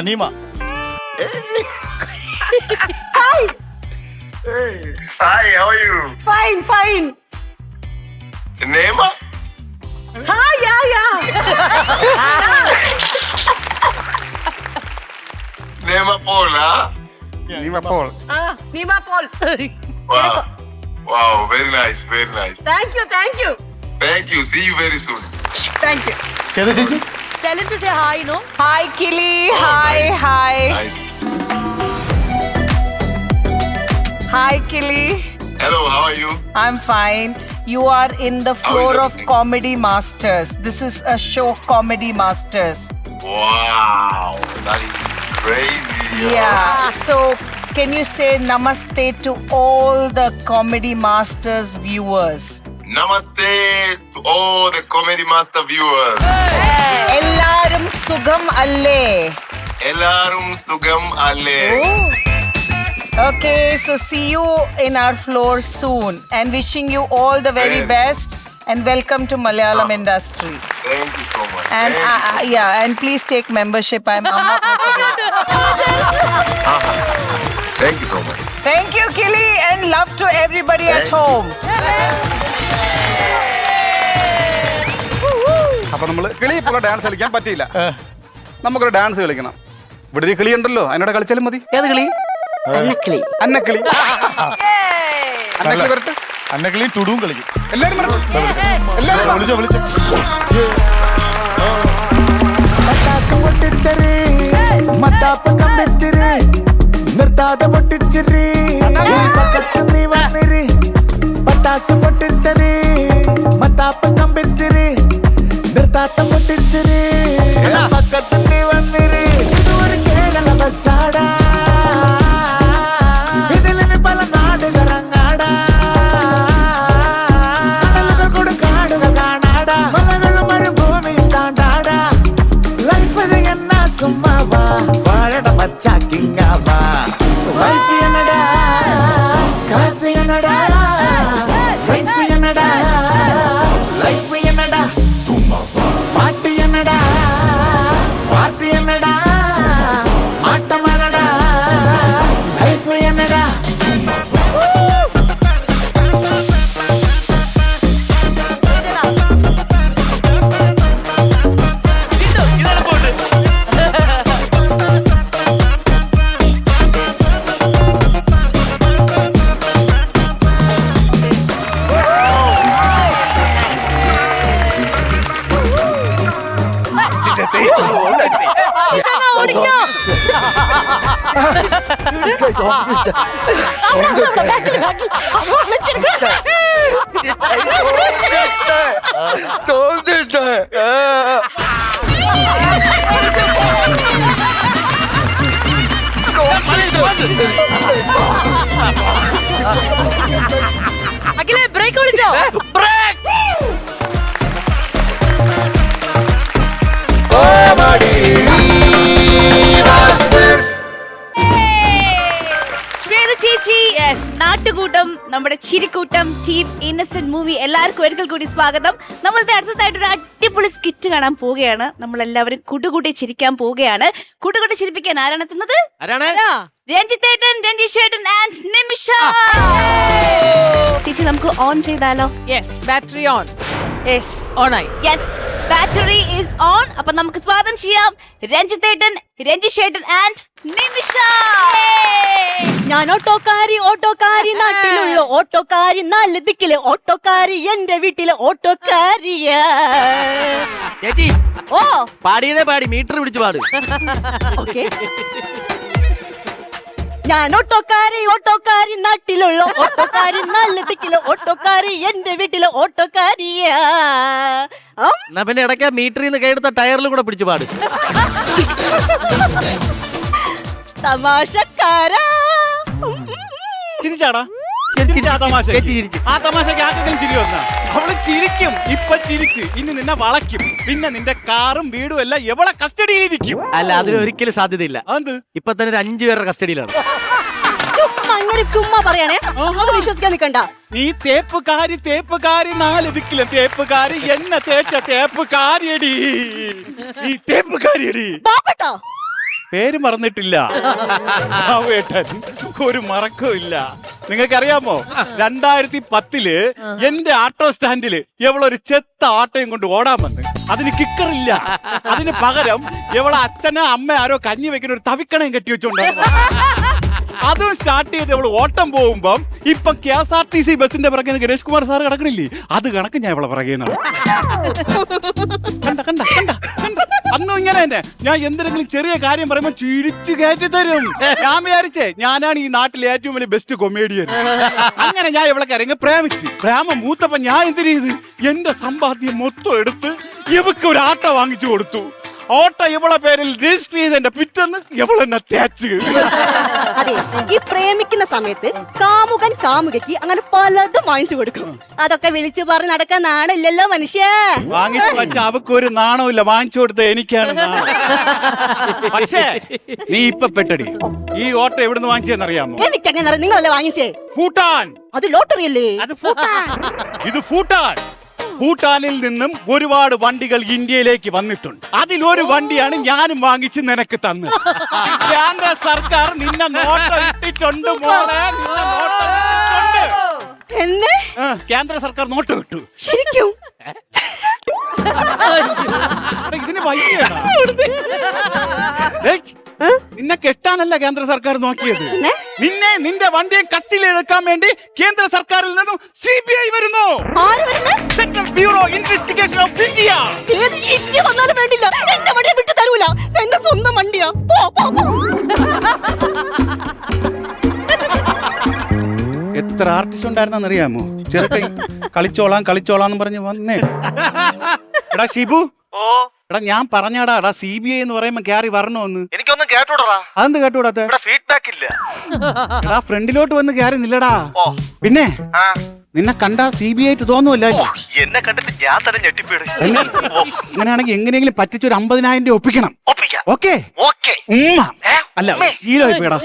Hi, how are you? Fine. Neema? Hi, yeah. Neema Paul, huh? Neema Paul. Neema Paul. Wow, very nice. Thank you. Thank you. See you very soon. Thank you. ചേച്ചി. Tell him to say hi, no? Hi, Kili. Oh, Hi. Nice. Hi, Kili. Hello, how are you? I'm fine. You are in the floor of Comedy Masters. This is a show, Comedy Masters. Wow, that is crazy. Yeah. So, can you say namaste to all the Comedy Masters viewers? Namaste to all the Comedy Master viewers. Ellarum sugam alle. Ellarum sugam alle. Okay, so see you in our floor soon and wishing you all the very best and welcome to Malayalam industry. Thank you so much. And and please take membership. I'm not Thank you so much. Thank you, Kili, and love to everybody at home. അപ്പൊ നമ്മള് കിളിപ്പോൾ ഡാൻസ് കളിക്കാൻ പറ്റിയില്ല. നമുക്കൊരു ഡാൻസ് കളിക്കണം. ഇവിടെ ഒരു കിളി ഉണ്ടല്ലോ, അതിനോട് കളിച്ചാലും മതി. ഏത് കിളി? അന്നക്കിളി. വരട്ടെ. അന്നക്കിളി ടുടും കളിക്കും. എല്ലാരും വിളിച്ചു. പട്ടാസ് പൊട്ടിത്തെറി வாழட மச்சா கிங்காமா வயசு என்னடா காசு என்னடா ஃப்ரெண்ட்ஸ் என்னடா லைஃப் என்னடா சும்மா பாட்டு என்னடா பார்ட்டி என்னடா ஆட்டம் என்னடா லைஃப் என்னடா അഖിലേ ബ്രേക്ക് വിളിച്ചോ? ചേച്ചി നാട്ടുകൂട്ടം നമ്മുടെ ചിരിക്കൂട്ടം ടീം ഇന്നസെന്റ് മൂവി എല്ലാവർക്കും ഒരിക്കൽ കൂടി സ്വാഗതം. നമ്മളുടെ അടുത്തതായിട്ട് ഒരു അടിപൊളി സ്കിറ്റ് കാണാൻ പോവുകയാണ്. നമ്മൾ എല്ലാവരും കുടുകൂട്ടി ചിരിക്കാൻ പോവുകയാണ്. കുടുകൂട്ടി ചിരിപ്പിക്കാൻ ആരാണ് എത്തുന്നത്? രഞ്ജിത്തേട്ടൻ, രഞ്ജിഷേട്ടൻ ആൻഡ് നിമിഷ. ചേച്ചി നമുക്ക് ഓൺ ചെയ്താലോ? Yes, battery on. Yes, On ആയി. Yes, battery is on. അപ്പൊ നമുക്ക് സ്വാഗതം ചെയ്യാം രഞ്ജിത്തേട്ടൻ, രഞ്ജിഷേട്ടൻ ആൻഡ് നിമിഷ. ഞാൻ ഓട്ടോക്കാരി നാട്ടിലുള്ള ഓട്ടോക്കാരി, നാല് ദിക്കിലെ ഓട്ടോക്കാരി, എന്റെ വീട്ടിലെ ഓട്ടോക്കാരിയ. ചേച്ചി ഓ പാടിയതേ പാടി മീറ്റർ പിടിച്ചു പാട്. ഓക്കെ. ഞാൻ ഓട്ടോക്കാരി നാട്ടിലുള്ള ഓട്ടോക്കാരി, നാല് ദിക്കിലെ ഓട്ടോക്കാരി, എന്റെ വീട്ടിലെ ഓട്ടോക്കാരിയ. എന്നാ പിന്നെ ഇടയ്ക്ക് മീറ്ററിൽ നിന്ന് കൈയെടുത്ത ടയറിലും കൂടെ പിടിച്ചു പാട്. തമാശക്കാരാ. ചിരിച്ചാടാ ആ തമാശക്ക് ആർക്കെങ്കിലും ചിരി വന്നാ? അവള് ചിരിക്കും. ഇപ്പൊ ചിരിച്ച് ഇനി നിന്നെ വളയ്ക്കും. പിന്നെ നിന്റെ കാറും വീടും എല്ലാം എവളെ കസ്റ്റഡിയിലിരിക്കും. അല്ല, അതിന് ഒരിക്കലും സാധ്യതയില്ല. ഇപ്പൊ തന്നെ ഒരു 5 പേരുടെ കസ്റ്റഡിയിലാണ്. ചുമ്മാ പറയണേ, അത് വിശ്വസിക്കാൻ നിൽക്കണ്ട. നീ തേപ്പുകാരി 4 ദിക്കിലെ തേപ്പുകാരി, എന്നെ തേച്ച തേപ്പുകാരിയടി. നീ തേപ്പുകാരിയടി. പേര് മറന്നിട്ടില്ല. ഒരു മറക്കവും ഇല്ല. നിങ്ങൾക്കറിയാമോ 2010 എന്റെ ഓട്ടോ സ്റ്റാൻഡില് എവളൊരു ചെത്ത ഓട്ടോയും കൊണ്ട് ഓടാൻ വന്ന്. അതിന് കിക്കറില്ല. അതിന് പകരം എവളെ അച്ഛനോ അമ്മ ആരോ കഞ്ഞി വെക്കുന്ന ഒരു തവിക്കണയും കെട്ടി വെച്ചോണ്ടാണ്. അതും സ്റ്റാർട്ട് ചെയ്ത് അവള് ഓട്ടം പോകുമ്പം ഇപ്പൊ KSRTC ബസിന്റെ പിറകെ ഗണേഷ് കുമാർ സാർ കിടക്കണില്ലേ, അത് കണക്ക് ഞാൻ ഇവളെ പിറകെ കണ്ട അന്നും ഇങ്ങനെ തന്നെ. ഞാൻ എന്തെങ്കിലും ചെറിയ കാര്യം പറയുമ്പോ ചിരിച്ചു കയറ്റി തരും. ഞാൻ വിചാരിച്ചേ ഞാനാണ് ഈ നാട്ടിലെ ഏറ്റവും വലിയ ബെസ്റ്റ് കൊമേഡിയൻ. അങ്ങനെ ഞാൻ ഇവളെ ഇറങ്ങി പ്രേമിച്ച് പ്രേമ മൂത്തപ്പോ ഞാൻ എന്തിനു ചെയ്ത് എന്റെ സമ്പാദ്യം മൊത്തം എടുത്ത് ഇവക്ക് ഒരു ആട്ടോ വാങ്ങിച്ചു കൊടുത്തു. ഓട്ടോ ഇവളെ പേരിൽ രജിസ്റ്റർ ചെയ്തെന്റെ പിറ്റന്ന് ഇവളെന്നെ തേച്ച്. അതെ, ഈ പ്രേമിക്കുന്ന സമയത്ത് കാമുകൻ കാമുകയ്ക്ക് അങ്ങനെ പലതും വാങ്ങിച്ചു കൊടുക്കും. അതൊക്കെ വിളിച്ചു പറഞ്ഞ് നടക്കാൻ നാണില്ലല്ലോ മനുഷ്യ. വാങ്ങിച്ചു വെച്ച അവക്ക് ഒരു നാണമില്ല, വാങ്ങിച്ചു കൊടുത്ത എനിക്കാണ് നാണം. പക്ഷേ നീ ഇപ്പൊ പെട്ടടി. ഈ ഓട്ടോ എവിടുന്ന് വാങ്ങിച്ചെന്നറിയാമോ? എനിക്കങ്ങനെ നിങ്ങളല്ലേ വാങ്ങിച്ചേ? ഭൂട്ടാൻ. അത് ലോട്ടറി അല്ലേ? അത് ഇത് ഭൂട്ടാൻ. ഭൂട്ടാനിൽ നിന്നും ഒരുപാട് വണ്ടികൾ ഇന്ത്യയിലേക്ക് വന്നിട്ടുണ്ട്. അതിലൊരു വണ്ടിയാണ് ഞാനും വാങ്ങിച്ച് നിനക്ക് തന്നത്. കേന്ദ്ര സർക്കാർ നിന്നെ നോട്ട് ഇട്ടിട്ടുണ്ട് മോളെ. എന്നെ കേന്ദ്ര സർക്കാർ നോട്ട് കിട്ടു. ശരിക്കും? ഇതിന് പൈസ നിന്നെ കെട്ടാനല്ല കേന്ദ്ര സർക്കാർ നോക്കിയത്. നിന്റെ വണ്ടിയെ കസ്റ്റഡിയിൽ എടുക്കാൻ വേണ്ടി കേന്ദ്ര സർക്കാരിൽ നിന്നും CBI വരുന്നു. Central bureau investigation of India. India വന്നാലും വേണ്ടില്ല, എന്റെ വണ്ടിയെ വിട്ടു തരൂല. എന്റെ സ്വന്തം വണ്ടിയാ. എത്ര ആർട്ടിസ്റ്റ് ഉണ്ടായിരുന്നെന്ന് അറിയാമോ? ചെറുക്കൻ കളിച്ചോളാം എന്ന് പറഞ്ഞ് വന്നേ. എടാ ഷിബു, എടാ ഞാൻ പറഞ്ഞാടാ CBI എന്ന് പറയുമ്പോ ക്യാരി വരണമെന്ന്. എനിക്കൊന്നും കേട്ടോടാ. അതെന്ത് കേട്ടൂടാത്ത? ഇവിടെ ഫീഡ്ബാക്ക് ഇല്ല. എടാ ഫ്രണ്ടിലോട്ട് വന്ന് ക്യാരി നില്ലടാ. പിന്നെ നിന്നെ കണ്ടാ CBI ആയിട്ട് തോന്നുമല്ലോ. എന്നെ കണ്ടിട്ട് ഞാൻ തന്നെ ഞെട്ടിപ്പോയി. അങ്ങനെയാണെങ്കിൽ എങ്ങനെയെങ്കിലും പറ്റിച്ചൊരു 50,000 രൂപ ഒപ്പിക്കണം. ഓക്കെ ഉമ്മ അല്ല ശീലമായി പോയടാ.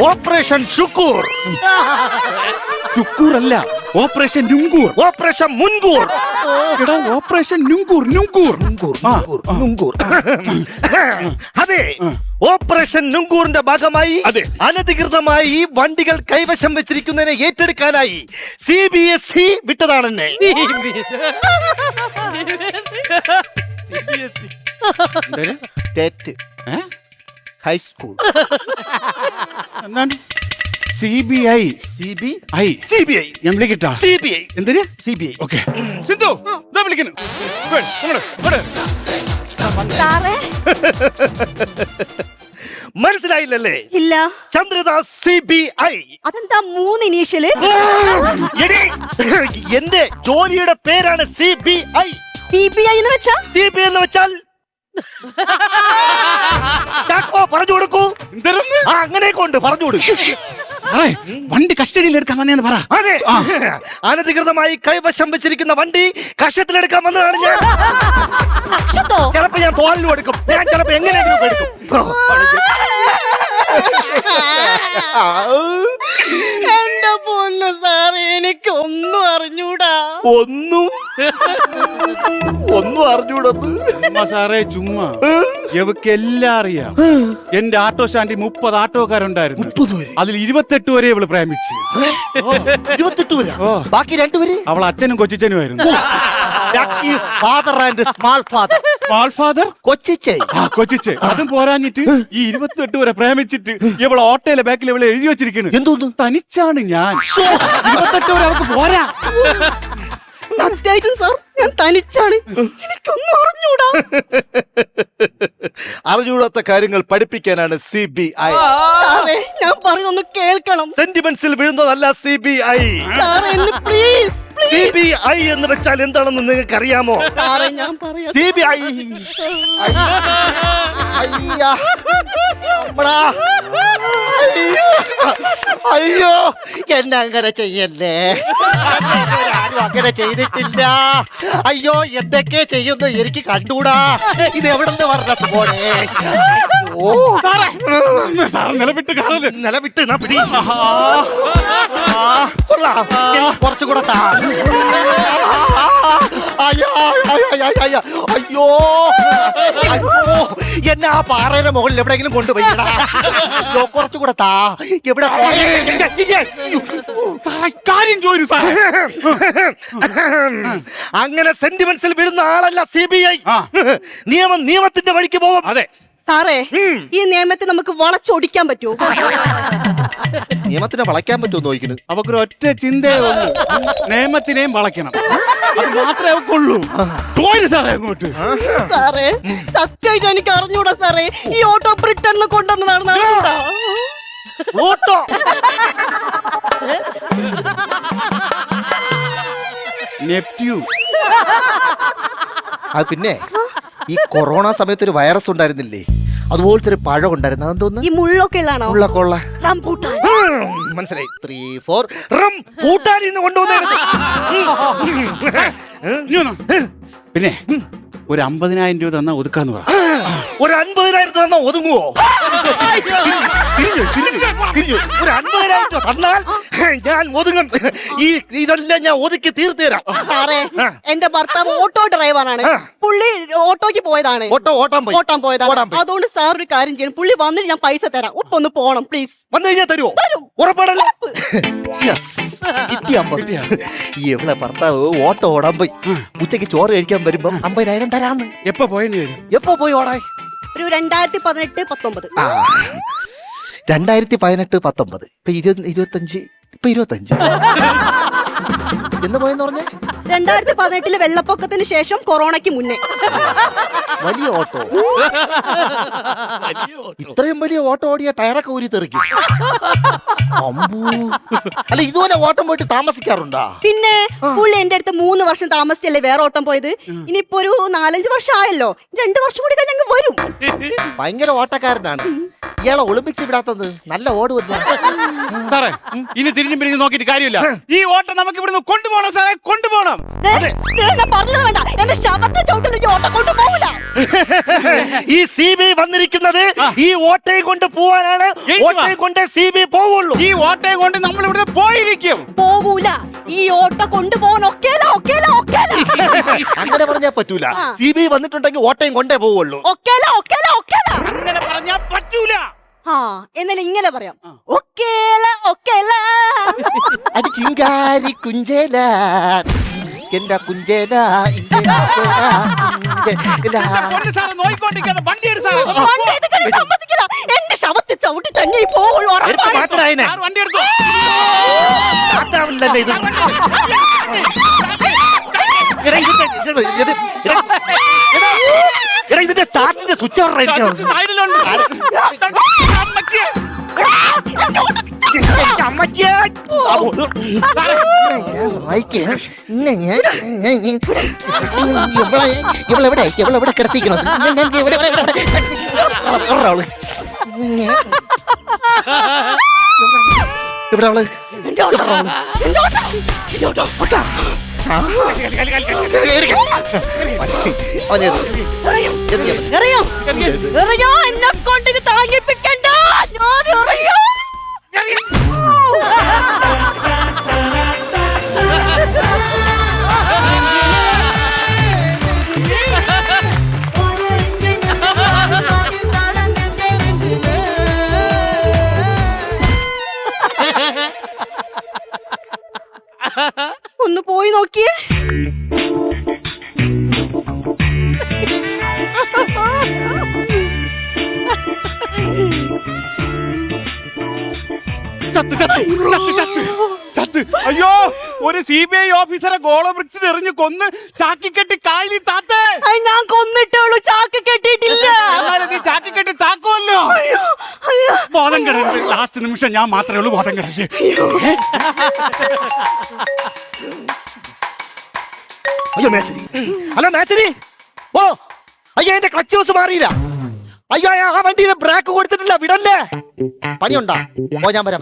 ഓപ്പറേഷൻ ഷുക്കൂർ. ചുക്കൂർ അല്ല, ഓപ്പറേഷൻ നുങ്കൂർ. ഓപ്പറേഷൻ മുൻകൂർ. എടാ ഓപ്പറേഷൻ നുങ്കൂർ നുങ്കൂർ നുങ്കൂർ. അതെ, ഓപ്പറേഷൻ നുങ്കൂറിന്റെ ഭാഗമായി അനധികൃതമായി വണ്ടികൾ കൈവശം വെച്ചിരിക്കുന്നതിനെ ഏറ്റെടുക്കാനായി CBSE വിട്ടതാണെന്നെ. ഹൈസ്കൂൾ എന്താണ് CBI ഞാൻ വിളിക്കട്ടാ. CBI എന്തിന് CBI. ഓക്കെ സിന്ധു ഇതാ വിളിക്കുന്നു. മനസ്സിലായില്ലല്ലേ? ഇല്ല. ചന്ദ്രദാസ് CBI. അതെന്താ 3 ഇനീഷ്യല്? എന്റെ ജോലിയുടെ പേരാണ് CBI. CBI എന്ന് വെച്ചാ? CBI എന്ന് വെച്ചാൽ പറഞ്ഞു കൊടുക്കൂ. അങ്ങനെ കൊണ്ട് പറഞ്ഞു കൊടുക്കും. വണ്ടി കസ്റ്റഡിയിൽ എടുക്കാൻ വന്നേന്ന് പറ. അതെ, അനധികൃതമായി കൈവശം വെച്ചിരിക്കുന്ന വണ്ടി കഷത്തിലെടുക്കാൻ വന്നതാണ് ഞാൻ. ചിലപ്പോ ഞാൻ തോളിലും എടുക്കും, ഞാൻ ചിലപ്പോ എങ്ങനെയെങ്കിലും എടുക്കും. എന്റെ പൊന്ന് സാറേ, എനിക്ക് ഒന്നും അറിഞ്ഞൂടാ. ഒന്നും അറിഞ്ഞൂടന്ന് സാറേ ചുമ്മാ. എവക്ക് എല്ലാം അറിയാം. എന്റെ ഓട്ടോ സ്റ്റാൻഡിൽ 30 ആട്ടോക്കാരുണ്ടായിരുന്നു. അതിൽ 28 വരെ ഇവള് പ്രേമിച്ചു. 28 വരെ? ബാക്കി 2 പേര് അവൾ അച്ഛനും കൊച്ചിച്ചനുമായിരുന്നു. Father and small father. Small father കൊച്ചിച്ചേ. കൊച്ചിച്ചേ. അതും പോരാഞ്ഞിട്ട് ഈ 28 വരെ പ്രേമിച്ചിട്ട് ഇവള് ഓട്ടോയിലെ ബാക്കിൽ ഇവളെ എഴുതി വെച്ചിരിക്കുന്നു. എന്തോന്നു? തനിച്ചാണ് ഞാൻ. 28 വരെ അവൾക്ക് പോരാ. സത്യമായിട്ടും സാർ, ഞാൻ തനിച്ചാണ്. എനിക്കൊന്നും അറിഞ്ഞൂടാ. അറിഞ്ഞൂടാത്ത കാര്യങ്ങൾ പഠിപ്പിക്കാനാണ് CBI. സാറേ, ഞാൻ പറയുന്നൊന്ന് കേൾക്കണം. സെന്റിമെന്റ്സിൽ വീഴുന്നതല്ല CBI. സാറേ, പ്ലീസ്. CBI എന്ന് വെച്ചാൽ എന്താണെന്ന് നിങ്ങൾക്ക് അറിയാമോ? സാറേ, ഞാൻ പറയാം. CBI. അയ്യോ, എന്നെ അങ്ങനെ ചെയ്യല്ലേ. ആരും അങ്ങനെ ചെയ്തിട്ടില്ല. അയ്യോ, എന്തൊക്കെ ചെയ്യുന്നു എനിക്ക് കണ്ടൂടാ. ഇത് എവിടെ നിന്ന് പറഞ്ഞ പോണേ? നിലവിട്ട് എന്നാ പിടി. കുറച്ചുകൂടെ താ. അയ്യോ, എന്നെ ആ പാറയുടെ മുകളിൽ എവിടെയെങ്കിലും കൊണ്ടുപോയി കുറച്ചുകൂടെ താ. എവിടെ കാര്യം ചോദിച്ചു സാർ. അങ്ങനെ സെന്റിമെന്റ്സിൽ വീഴുന്ന ആളല്ല CBI. നിയമത്തിന്റെ വഴിക്ക് പോകും. അതെ സാറേ, ഈ നിയമത്തെ നമുക്ക് വളച്ചൊടിക്കാൻ പറ്റുമോ? നിയമത്തിനെ വളയ്ക്കാൻ പറ്റുമോ നോക്കുന്നു. അവക്കൊരു ഒറ്റ ചിന്തയേ ഉള്ളൂ, നിയമത്തിനെയും വളയ്ക്കണം. അത് മാത്രമേ അവക്കുള്ളൂ. സാറേ അങ്ങോട്ട്. സാറേ, സത്യമായിട്ട് എനിക്ക് അറിഞ്ഞൂടാ സാറേ. ഈ ഓട്ടോ ബ്രിട്ടനിൽ കൊണ്ടുവന്നതാണ്. Auto Neptune. അത് പിന്നെ ഈ കൊറോണ സമയത്ത് ഒരു വൈറസ് ഉണ്ടായിരുന്നില്ലേ, അതുപോലത്തെ ഒരു പഴം ഉണ്ടായിരുന്നു. അതെന്തോന്ന്? ഈ മുള്ളൊക്കെ ഉള്ളതാണോ? മുള്ളൊക്കെ റംബൂട്ടാൻ. മനസ്സിലായി. 3, 4 റം പൂട്ടാനിൽ നിന്ന് കൊണ്ടുവന്നത്. പിന്നെ ഒരു 50,000 രൂപ തന്നാ ഒതുക്കാന്ന് പറ. ഒരു 50,000 തന്നാ ഒതുങ്ങുവോ? ഒരു 50,000 രൂപ തന്നാൽ ഞാൻ ഒതുങ്ങും. ഇതെല്ലാം ഞാൻ ഒതുക്കി തീർത്തു തരാം. സാറേ, എന്റെ ഭർത്താവ് ഓട്ടോ ഡ്രൈവറാണ്. പുള്ളി ഓട്ടോക്ക് പോയതാണ്. ഓട്ടാൻ പോയതാണ്. അതുകൊണ്ട് സാർ ഒരു കാര്യം ചെയ്യണം. പുള്ളി വന്നിട്ട് ഞാൻ പൈസ തരാം. ഒന്ന് പോണം പ്ലീസ്. വന്നു കഴിഞ്ഞാൽ തരുമോ? ഉറപ്പാണല്ലേ? എവിടെ ഭർത്താവ് ഓട്ടോ ഓടാൻ പോയി. ഉച്ചക്ക് ചോറ് കഴിക്കാൻ വരുമ്പോ 50,000 തരാന്ന്. എപ്പോ പോയെന്ന് വരും? എപ്പോ പോയി ഓടാൻ? ഒരു 2018-19. 2018-19. ഇപ്പൊ 25. എന്ന് പോയെന്ന് പറഞ്ഞേ 2018 വെള്ളപ്പൊക്കത്തിന് ശേഷം കൊറോണയ്ക്ക് മുന്നേ. വലിയ ഓട്ടോ. ഇത്രയും വലിയ ഓട്ടോ ഓടിയ ടയറൊക്കെ ഊരി തെറിക്കും. അമ്പൂ. അല്ല ഇതുപോലെ ഓട്ടം പോയിട്ട് താമസിക്കാറുണ്ടാ? പിന്നെ പുള്ളി എന്റെ അടുത്ത് 3 വർഷം താമസിച്ചല്ലേ വേറെ ഓട്ടം പോയത്. ഇനിയിപ്പോ ഒരു 4-5 വർഷം ആയല്ലോ. 2 വർഷം കൂടി കഴിഞ്ഞ് വരും. ഭയങ്കര ഓട്ടക്കാരനാണ്. ഇയാളെ ഒളിമ്പിക്സ് വിടാത്തത് നല്ല ഓടുവല്ല. സാറേ ഇനി തിരിഞ്ഞും പിരിഞ്ഞും നോക്കിയിട്ട് കാര്യമില്ല. ഈ ഓട്ടം നമുക്ക് ഇവിടുന്ന് കൊണ്ടുപോകണം സാറേ, കൊണ്ടുപോകണം. പറഞ്ഞത് വേണ്ട, എന്റെ ശവത്തെ ചവിട്ടിലേക്ക് ഓട്ടം കൊണ്ടുപോകില്ല. ഈ CBI വന്നിരിക്കുന്നത് ഈ ഓട്ടയും കൊണ്ട് പോവാനാണ്. ഓട്ടയും കൊണ്ട് CBI പോവുള്ളൂ. ഈ ഓട്ടയും കൊണ്ട് നമ്മൾ ഇവിടുന്ന് പോയിരിക്കും. പോകൂല. ഈ ഓട്ടം കൊണ്ടുപോകാൻ ഒക്കേല. അങ്ങനെ പറഞ്ഞാ പറ്റൂല. CBI വന്നിട്ടുണ്ടെങ്കിൽ ഓട്ടയും കൊണ്ടേ പോവുള്ളൂ. ഒക്കേല. അങ്ങനെ പറഞ്ഞാ പറ്റൂല. എന്നാലും ഇങ്ങനെ പറയാം. ഒക്കേല. അത് ചിങ്കാരി കുഞ്ചേല എന്റെ കുഞ്ചേല. എന്റെ ശവത്തെ ചവിട്ടി തന്നെ പോകുള്ളൂ. വണ്ടി എടുത്തോ. ഇതിന്റെ സ്റ്റാർട്ടിന്റെ സ്വിച്ച് ഇവളെവിടെ കിടത്തിക്കണത്? ഇവിടെ അവള് എന്നെ കൊണ്ട് താങ്ങിപ്പിക്കണ്ട. ഒന്ന് പോയി നോക്കിയേ. അയ്യോ, ഒരു CBI ഓഫീസറെ ഗോള ബ്രിക്സിൽ എറിഞ്ഞ് കൊന്ന് ചാക്കി കെട്ടി കായലി താത്തേ. ഞാൻ കൊന്നിട്ടുള്ളൂ, ചാക്കി കെട്ടിയിട്ടില്ല. ചാക്കി കെട്ടി താക്കുമല്ലോ. ബോധം കിടന്ന് ലാസ്റ്റ് നിമിഷം ഞാൻ മാത്രമേ ഉള്ളൂ ബോധം കിടന്ന്. അയ്യോ മേശരി. ഹലോ മേശരി. ഓ അയ്യോ എന്റെ ക്ലച്ച് ഹൗസ് മാറിയില്ല. അയ്യോ ആ വണ്ടിയിലെ ബ്രേക്ക് കൊടുത്തിട്ടില്ല. വിടല്ലേ. പണിയുണ്ടാ? ഓ ഞാൻ വരാം.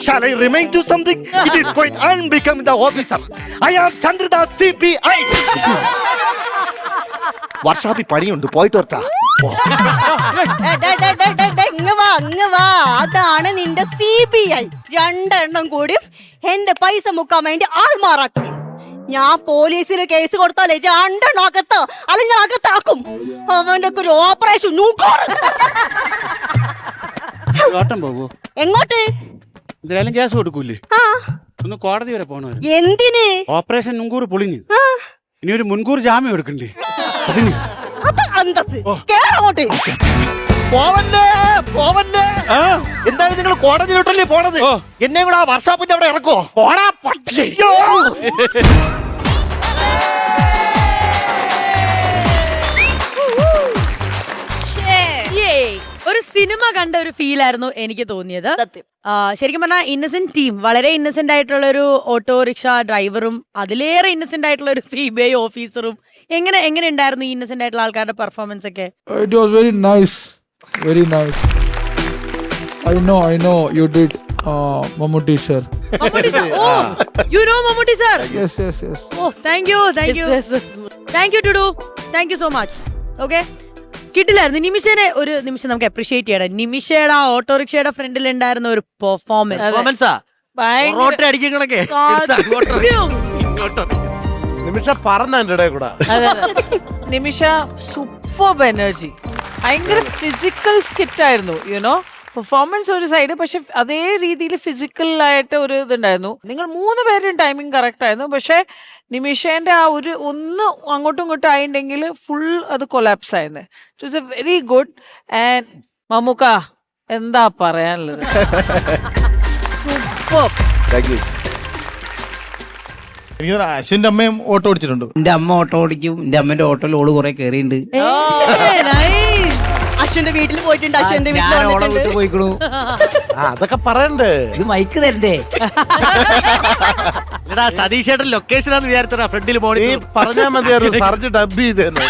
Shall I remain to something? It is quite unbecoming the officer. I am Chandradas CBI. വർഷാപ്പിൽ പണിയുണ്ട്, പോയിട്ട് വരട്ടാ. അങ്ങ് വാ. അതാണ് നിന്റെ CBI. 2 എണ്ണം കൂടി എന്റെ പൈസ മുക്കാൻ വേണ്ടി ആൾ മാറാക്കും. ഞാൻ പോലീസിന് കേസ് കൊടുത്താലേ 2 എണ്ണം അകത്ത് അല്ലെങ്കിൽ അകത്താക്കും. അവന്റെ ഒരു ഓപ്പറേഷൻ പോകൂ. എങ്ങോട്ട്? എന്തായാലും കേസ് കൊടുക്കൂലേ? ഒന്ന് കോടതി വരെ പോണോ? എന്തിന്? ഓപ്പറേഷൻ മുൻകൂർ പൊളിഞ്ഞു. ഇനി ഒരു മുൻകൂർ ജാമ്യം എടുക്കണ്ടേ? അതിന് എന്തായാലും നിങ്ങൾ കോടതിയിലോട്ടല്ലേ പോണത്? എന്നെ കൂടെ ആ വർഷാപ്പിന്റെ അവിടെ ഇറക്കോ? ഒരു സിനിമ കണ്ട ഒരു ഫീൽ ആയിരുന്നു എനിക്ക് തോന്നിയത്. ശരിക്കും പറഞ്ഞാൽ ഇന്നസെന്റ് ടീം, വളരെ ഇന്നസെന്റ് ആയിട്ടുള്ള ഒരു ഓട്ടോറിക്ഷ ഡ്രൈവറും അതിലേറെ ഇന്നസെന്റ് ആയിട്ടുള്ള ഒരു CBI ഓഫീസറും. എങ്ങനെ ഉണ്ടായിരുന്നു ഈ ഇന്നസെന്റ് ആയിട്ടുള്ള ആൾക്കാരുടെ പെർഫോമൻസ് ഒക്കെ? It was very nice. I know you did Mammootty sir. Mammootty sir. Oh, you know Mammootty sir? Yes. Oh, thank you. Thank you Tudu. Thank you so much. Okay. കിട്ടില്ലായിരുന്നു. നിമിഷനെ ഒരു നിമിഷം നമുക്ക് അപ്രീഷിയേറ്റ് ചെയ്യണം. നിമിഷയുടെ ആ ഓട്ടോറിക്ഷയുടെ ഫ്രണ്ടിൽ ഉണ്ടായിരുന്ന ഒരു പെർഫോമൻസ്. നിമിഷ പറഞ്ഞ കൂടെ നിമിഷ സൂപ്പർ എനർജി, ഭയങ്കര ഫിസിക്കൽ സ്കിറ്റ് ആയിരുന്നു. യുനോ പെർഫോമൻസ് ഒരു സൈഡ്, പക്ഷെ അതേ രീതിയിൽ ഫിസിക്കൽ ആയിട്ട് ഒരു ഇതുണ്ടായിരുന്നു. നിങ്ങൾ 3 പേരും ടൈമിങ് കറക്റ്റ് ആയിരുന്നു. പക്ഷെ നിമിഷേന്റെ ആ ഒരു ഒന്ന് അങ്ങോട്ടും ഇങ്ങോട്ടും ആയിട്ടുണ്ടെങ്കിൽ ഫുൾ അത് കൊലാപ്സ് ആയിരുന്നു. It was a very good. And മമ്മൂക്ക എന്താ പറയാനുള്ളത്? എനിക്ക് തോന്നുന്നു അശ്വിന്റെ അമ്മയും ഓട്ടോ ഓടിച്ചിട്ടുണ്ട്. എന്റെ അമ്മ ഓട്ടോ ഓടിക്കും. എന്റെ അമ്മന്റെ ഓട്ടോയിൽ ഓള് കുറെ കയറിയുണ്ട്. അശ്വന്റെ വീട്ടിൽ പോയിട്ടുണ്ട്. അശ്വന്റെ ഞാൻ ഓളെ വീട്ടിൽ പോയിക്കണു. അതൊക്കെ പറയണ്ടേ? ഇത് മൈക്ക് തരണ്ടേ? സതീഷേട്ടൻ ലൊക്കേഷനാന്ന് വിചാരിച്ചാ ഫ്രണ്ടിൽ നീ പറഞ്ഞാ മതിയായിരുന്നു സർജ് ഡബ് ചെയ്തേന്ന്.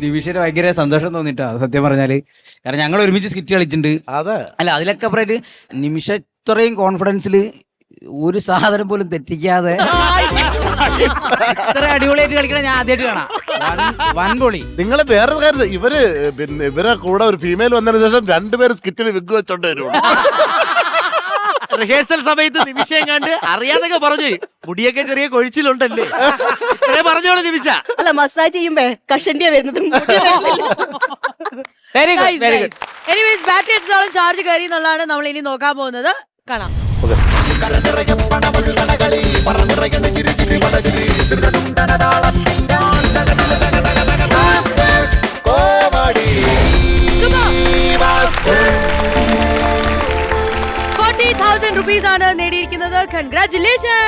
നിമിഷന് ഭയങ്കര സന്തോഷം തോന്നിട്ടോ സത്യം പറഞ്ഞാല്. കാരണം ഞങ്ങൾ ഒരുമിച്ച് സ്കിറ്റ് കളിച്ചിട്ടുണ്ട്. അതെ. അല്ല അതിലൊക്കെ അപ്പുറമായിട്ട് നിമിഷ ഇത്രയും കോൺഫിഡൻസിൽ ഒരു സാധനം പോലും തെറ്റിക്കാതെ ഇത്ര അടിപൊളിയായിട്ട് കളിക്കണ ഞാൻ ആദ്യമായിട്ട് കാണാം. വൻപൊളി. നിങ്ങള് വേറെ കാര്യം, ഇവരെ കൂടെ ഒരു ഫീമെയിൽ വന്നതിന് ശേഷം രണ്ടുപേരും സ്കിറ്റിൽ വിഗ് വെച്ചോണ്ട് വരുള്ളൂ. റിഹേഴ്സൽ സമയത്ത് നിമിഷം കണ്ട് അറിയാതൊക്കെ പറഞ്ഞു മുടിയൊക്കെ ചെറിയ കൊഴിച്ചിലുണ്ടല്ലേ പറഞ്ഞോളൂ നിമിഷ. അല്ല മസാജ് ചെയ്യുമ്പേ കഷണ്ടിയാ വരുന്നത്. Very good, very good. Anyways battery എടുത്തോളം ചാർജ് കയറി എന്നുള്ളതാണ് നമ്മൾ ഇനി നോക്കാൻ പോകുന്നത്. കാണാം. ₹40,000 ആണ് നേടിയിരിക്കുന്നത്. കൺഗ്രാറ്റുലേഷൻ.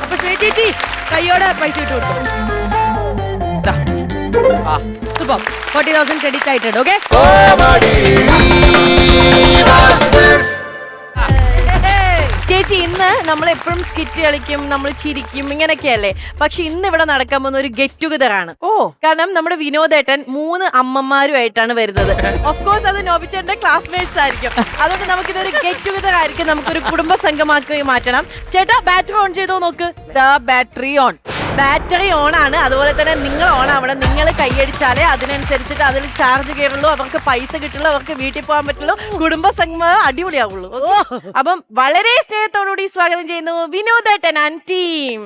അപ്പൊ ശ്വേത ചേച്ചി കയ്യോടെ പൈസ ഇട്ട് കൊടുത്തു. സൂപ്പർ. 40,000 ക്രെഡിറ്റ് ആയിട്ടുണ്ട്. ഓക്കെ. ചേച്ചി ഇന്ന് നമ്മൾ എപ്പോഴും സ്കിറ്റ് കളിക്കും, നമ്മൾ ചിരിക്കും, ഇങ്ങനെയൊക്കെയല്ലേ. പക്ഷെ ഇന്ന് ഇവിടെ നടക്കാൻ പോകുന്ന ഒരു ഗെറ്റ് ടുഗദർ ആണ്. കാരണം നമ്മുടെ വിനോദേട്ടൻ 3 അമ്മമാരുമായിട്ടാണ് വരുന്നത്. ഓഫ് കോഴ്സ് അത് നോബിച്ചേട്ടന്റെ ക്ലാസ്മേറ്റ്സ് ആയിരിക്കും. അതുകൊണ്ട് നമുക്കിതൊരു ഗെറ്റ് ടുഗദർ ആയിരിക്കും. നമുക്കൊരു കുടുംബ സംഘമാക്കി മാറ്റണം. ചേട്ടാ ബാറ്ററി ഓൺ ചെയ്തോ നോക്ക്. ബാറ്ററി ഓൺ ആണ്. അതുപോലെ തന്നെ നിങ്ങൾ ഓൺ ആവണം. നിങ്ങൾ കൈയടിച്ചാലേ അതിനനുസരിച്ചിട്ട് അതിൽ ചാർജ് കയറുള്ളൂ, അവർക്ക് പൈസ കിട്ടുള്ളൂ, അവർക്ക് വീട്ടിൽ പോകാൻ പറ്റുള്ളൂ, കുടുംബ സംഘം അടിപൊളിയാവുള്ളൂ. അപ്പം വളരെ സ്നേഹത്തോടുകൂടി സ്വാഗതം ചെയ്യുന്നു വിനോദേട്ടൻ ആൻഡ് ടീം.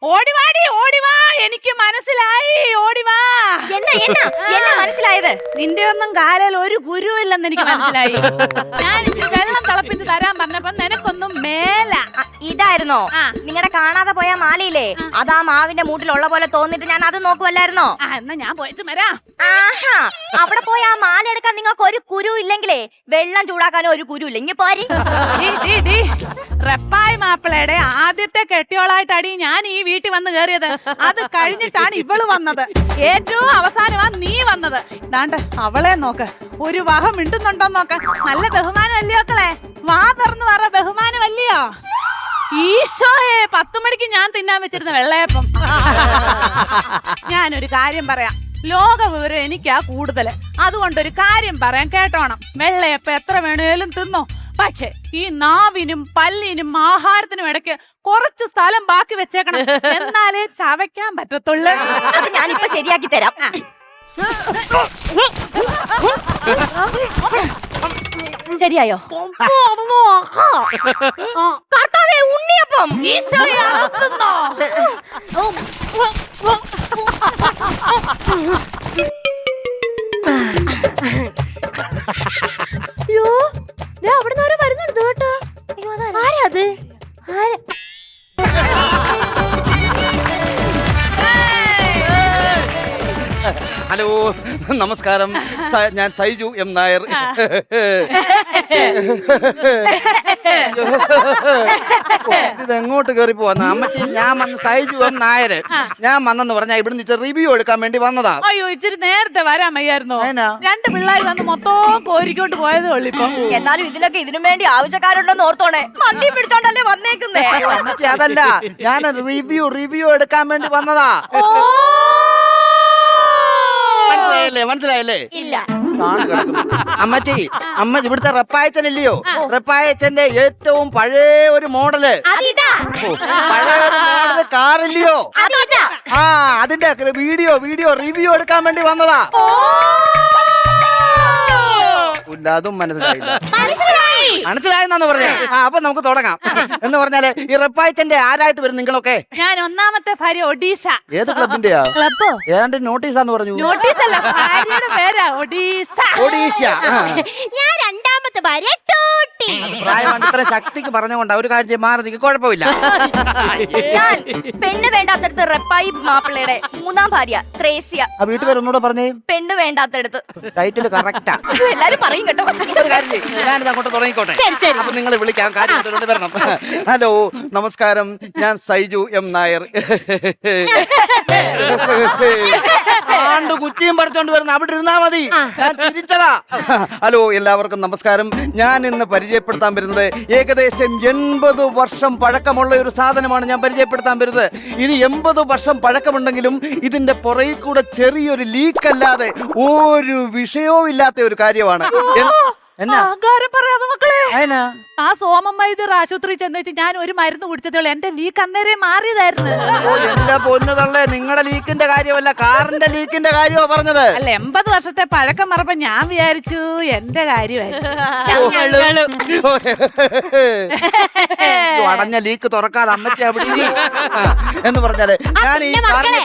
ഓടിവാടി ഓടിവാ, എനിക്ക് മനസ്സിലായി. ഓടിവാ. എന്നാ മനസ്സിലായത്? നിന്റെ ഒന്നും കാലിൽ ഒരു ഗുരുവില്ലെന്ന് എനിക്ക് മനസ്സിലായി. ഞാൻ ഇച്ചിരി വെള്ളം തിളപ്പിച്ച് തരാൻ പറഞ്ഞപ്പോ നിനക്കൊന്നും മേല. ഇതായിരുന്നോ നിങ്ങളുടെ കാണാതെ പോയ മാലയില്ലേ? അതാ മാവിന്റെ മൂട്ടിലുള്ള പോലെ തോന്നിട്ട് ഞാൻ അത് നോക്കുവല്ലായിരുന്നോ? എന്നാ ഞാൻ പോയിച്ചു വരാം. ആഹാ, അവിടെ പോയി ആ മാല എടുക്കാൻ നിങ്ങൾക്ക് ഒരു കുരു ഇല്ലെങ്കിലേ വെള്ളം ചൂടാക്കാനും ഒരു കുരു ഇല്ല. ഇനി പോരി. റെപ്പായി മാപ്പിളയുടെ ആദ്യത്തെ കെട്ടിയോളായിട്ടാണ് ഞാൻ ഈ വീട്ടിൽ വന്ന് കയറിയത്. അത് കഴിഞ്ഞിട്ടാണ് ഇവള് വന്നത്. ഏറ്റവും അവസാനമാണ് നീ വന്നത്. ദാണ്ട് അവളെ നോക്ക്, ഒരു വഹ മിണ്ടുന്നുണ്ടോ നോക്ക. നല്ല ബഹുമാനം അല്ലയോ മക്കളെ? വാ തുറന്ന് പറ, ബഹുമാനം അല്ലയോ? ഈശോയെ, 10 മണിക്ക് ഞാൻ തിന്നാൻ വെച്ചിരുന്ന വെള്ളയപ്പം. ഞാനൊരു കാര്യം പറയാം, ലോക വിവരം എനിക്കാ കൂടുതൽ. അതുകൊണ്ടൊരു കാര്യം പറയാൻ കേട്ടോണം. വെള്ളയപ്പം എത്ര വേണേലും തിന്നോ, പക്ഷെ ഈ നാവിനും പല്ലിനും ആഹാരത്തിനും ഇടയ്ക്ക് കുറച്ച് സ്ഥലം ബാക്കി വെച്ചേക്കണം. എന്നാലേ ചവയ്ക്കാൻ പറ്റത്തുള്ളൂ. അത് ഞാനിപ്പോ ശരിയാക്കി തരാം. ശരിയായോ? കർത്താവേ, ഉണ്ണിയപ്പം. ഈശോയെ, അകത്തുന്നോ? അയ്യോ, അവിടുന്ന് ആരോ വരുന്നുണ്ട് കേട്ടോ. ആരാത്? ഹലോ, നമസ്കാരം. ഞാൻ സൈജു എം നായർ. ഇതെങ്ങോട്ട് കയറി പോവാ അമ്മച്ചി? ഞാൻ വന്ന് സൈജു എം നായർ. ഞാൻ വന്നെന്ന് പറഞ്ഞാൽ ഇവിടുന്ന് റിവ്യൂ എടുക്കാൻ വേണ്ടി വന്നതാ. അയ്യോ, ഇച്ചിരി നേരത്തെ വരാൻ വയ്യായിരുന്നോ? 2 പിള്ളേർ വന്ന് മൊത്തം കോരിക്കോട്ട് പോയതേ ഉള്ളു ഇപ്പൊ. എന്നാലും ഇതിലൊക്കെ ഇതിനു വേണ്ടി ആവശ്യക്കാരുണ്ടെന്ന് ഓർത്തോണേ. വണ്ടി പിടിച്ചോണ്ടല്ലേ വന്നേക്കുന്നേ. അമ്മച്ചി അതല്ല, ഞാൻ റിവ്യൂ എടുക്കാൻ വേണ്ടി വന്നതാ. മനസ്സിലായല്ലേ? ഇല്ല. അമ്മച്ചി, അമ്മ ഇവിടുത്തെ റപ്പായച്ചനില്ലയോ? റപ്പായച്ചന്റെ ഏറ്റവും പഴയ ഒരു മോഡല്, പഴയ ഒരു മോഡല് കാറില്ലയോ? ആ, അതിന്റെ വീഡിയോ റിവ്യൂ എടുക്കാൻ വേണ്ടി വന്നതാ. അതും മനസ്സിലായെന്നാന്ന് പറഞ്ഞേ. അപ്പൊ നമുക്ക് തുടങ്ങാം. എന്ന് പറഞ്ഞാല് ഈ റപ്പായച്ചന്റെ ആരായിട്ട് വരും നിങ്ങളൊക്കെ? ഞാൻ ഒന്നാമത്തെ ഭാര്യ ഒഡീസ. ഏത് ക്ലബിന്റെയാ? ക്ലബോ? ഏതാണ്ട് നോട്ടീസാന്ന് പറഞ്ഞു. നോട്ടീസല്ല, ഭാര്യയുടെ പേരാ ഒഡീസ. ഒഡീസ. ഞാൻ രണ്ടാമത്തെ ഭാര്യ ടൂട്ടി. പ്രായമാണ് ഇത്ര ശക്തിക്ക് പറഞ്ഞുകൊണ്ട് ഒരു കാര്യം മാറി നിൽക്ക്, കുഴപ്പമില്ല. ഞാൻ പെണ്ണ് വേണ്ടാത്തടുത്ത് റെപ്പായി മാപ്പിളയുടെ 3-ാം ഭാര്യ ത്രേസ്യ. ആ വീട്ടുപേര് ഒന്നുകൂടെ പറഞ്ഞേ. പെണ്ണ് വേണ്ടാത്തടുത്ത്. Title correct. എല്ലാരും പറയും കേട്ടോ. ഞാനിത് അങ്ങോട്ട് തുടങ്ങിക്കോട്ടെ. ശരി, ശരി. അപ്പൊ നിങ്ങൾ വിളിക്കാം, കാര്യം വരണം. ഹലോ, നമസ്കാരം, ഞാൻ സൈജു എം നായർ. ആണ്ട് കുറ്റിയും പറിച്ചോണ്ട് വരുന്ന അവിടെ ഇരുന്നാ മതി, ഞാൻ തിരിച്ചതാ. ഹലോ, എല്ലാവർക്കും നമസ്കാരം. ഞാൻ ഇന്ന് പരിചയപ്പെടുത്താൻ വരുന്നത് ഏകദേശം 80 വർഷം പഴക്കമുള്ള ഒരു സാധനമാണ് ഞാൻ പരിചയപ്പെടുത്താൻ വരുന്നത്. ഇത് 80 വർഷം പഴക്കമുണ്ടെങ്കിലും ഇതിന്റെ പുറകിൽ കൂടെ ചെറിയൊരു ലീക്ക് അല്ലാതെ ഒരു വിഷയവും ഇല്ലാത്ത ഒരു കാര്യമാണ്. പറയാതെ മക്കളെ, അതിനാ ആ സോമൻ വൈദ്യർ ആശുപത്രി ചെന്നുവെച്ച് ഞാൻ ഒരു മരുന്ന് കുടിച്ചതേ ഉള്ളൂ. എന്റെ ലീക്ക് അന്നേരെ മാറിയതായിരുന്നു. എന്റെ പൊന്നുതള്ളേ, നിങ്ങളുടെ ലീക്കിന്റെ കാര്യമല്ല, കാറിന്റെ ലീക്കിന്റെ കാര്യമാ പറഞ്ഞത്. അല്ല, 80 വർഷത്തെ പഴക്കം മറപ്പ ഞാൻ വിചാരിച്ചു എന്റെ കാര്യമായിരുന്നു. അടഞ്ഞ ലീക്ക് തുറക്കാതെ അമ്മച്ചി അവിടെ എന്ന് പറഞ്ഞാല് ഞാൻ ഈ മക്കളെ,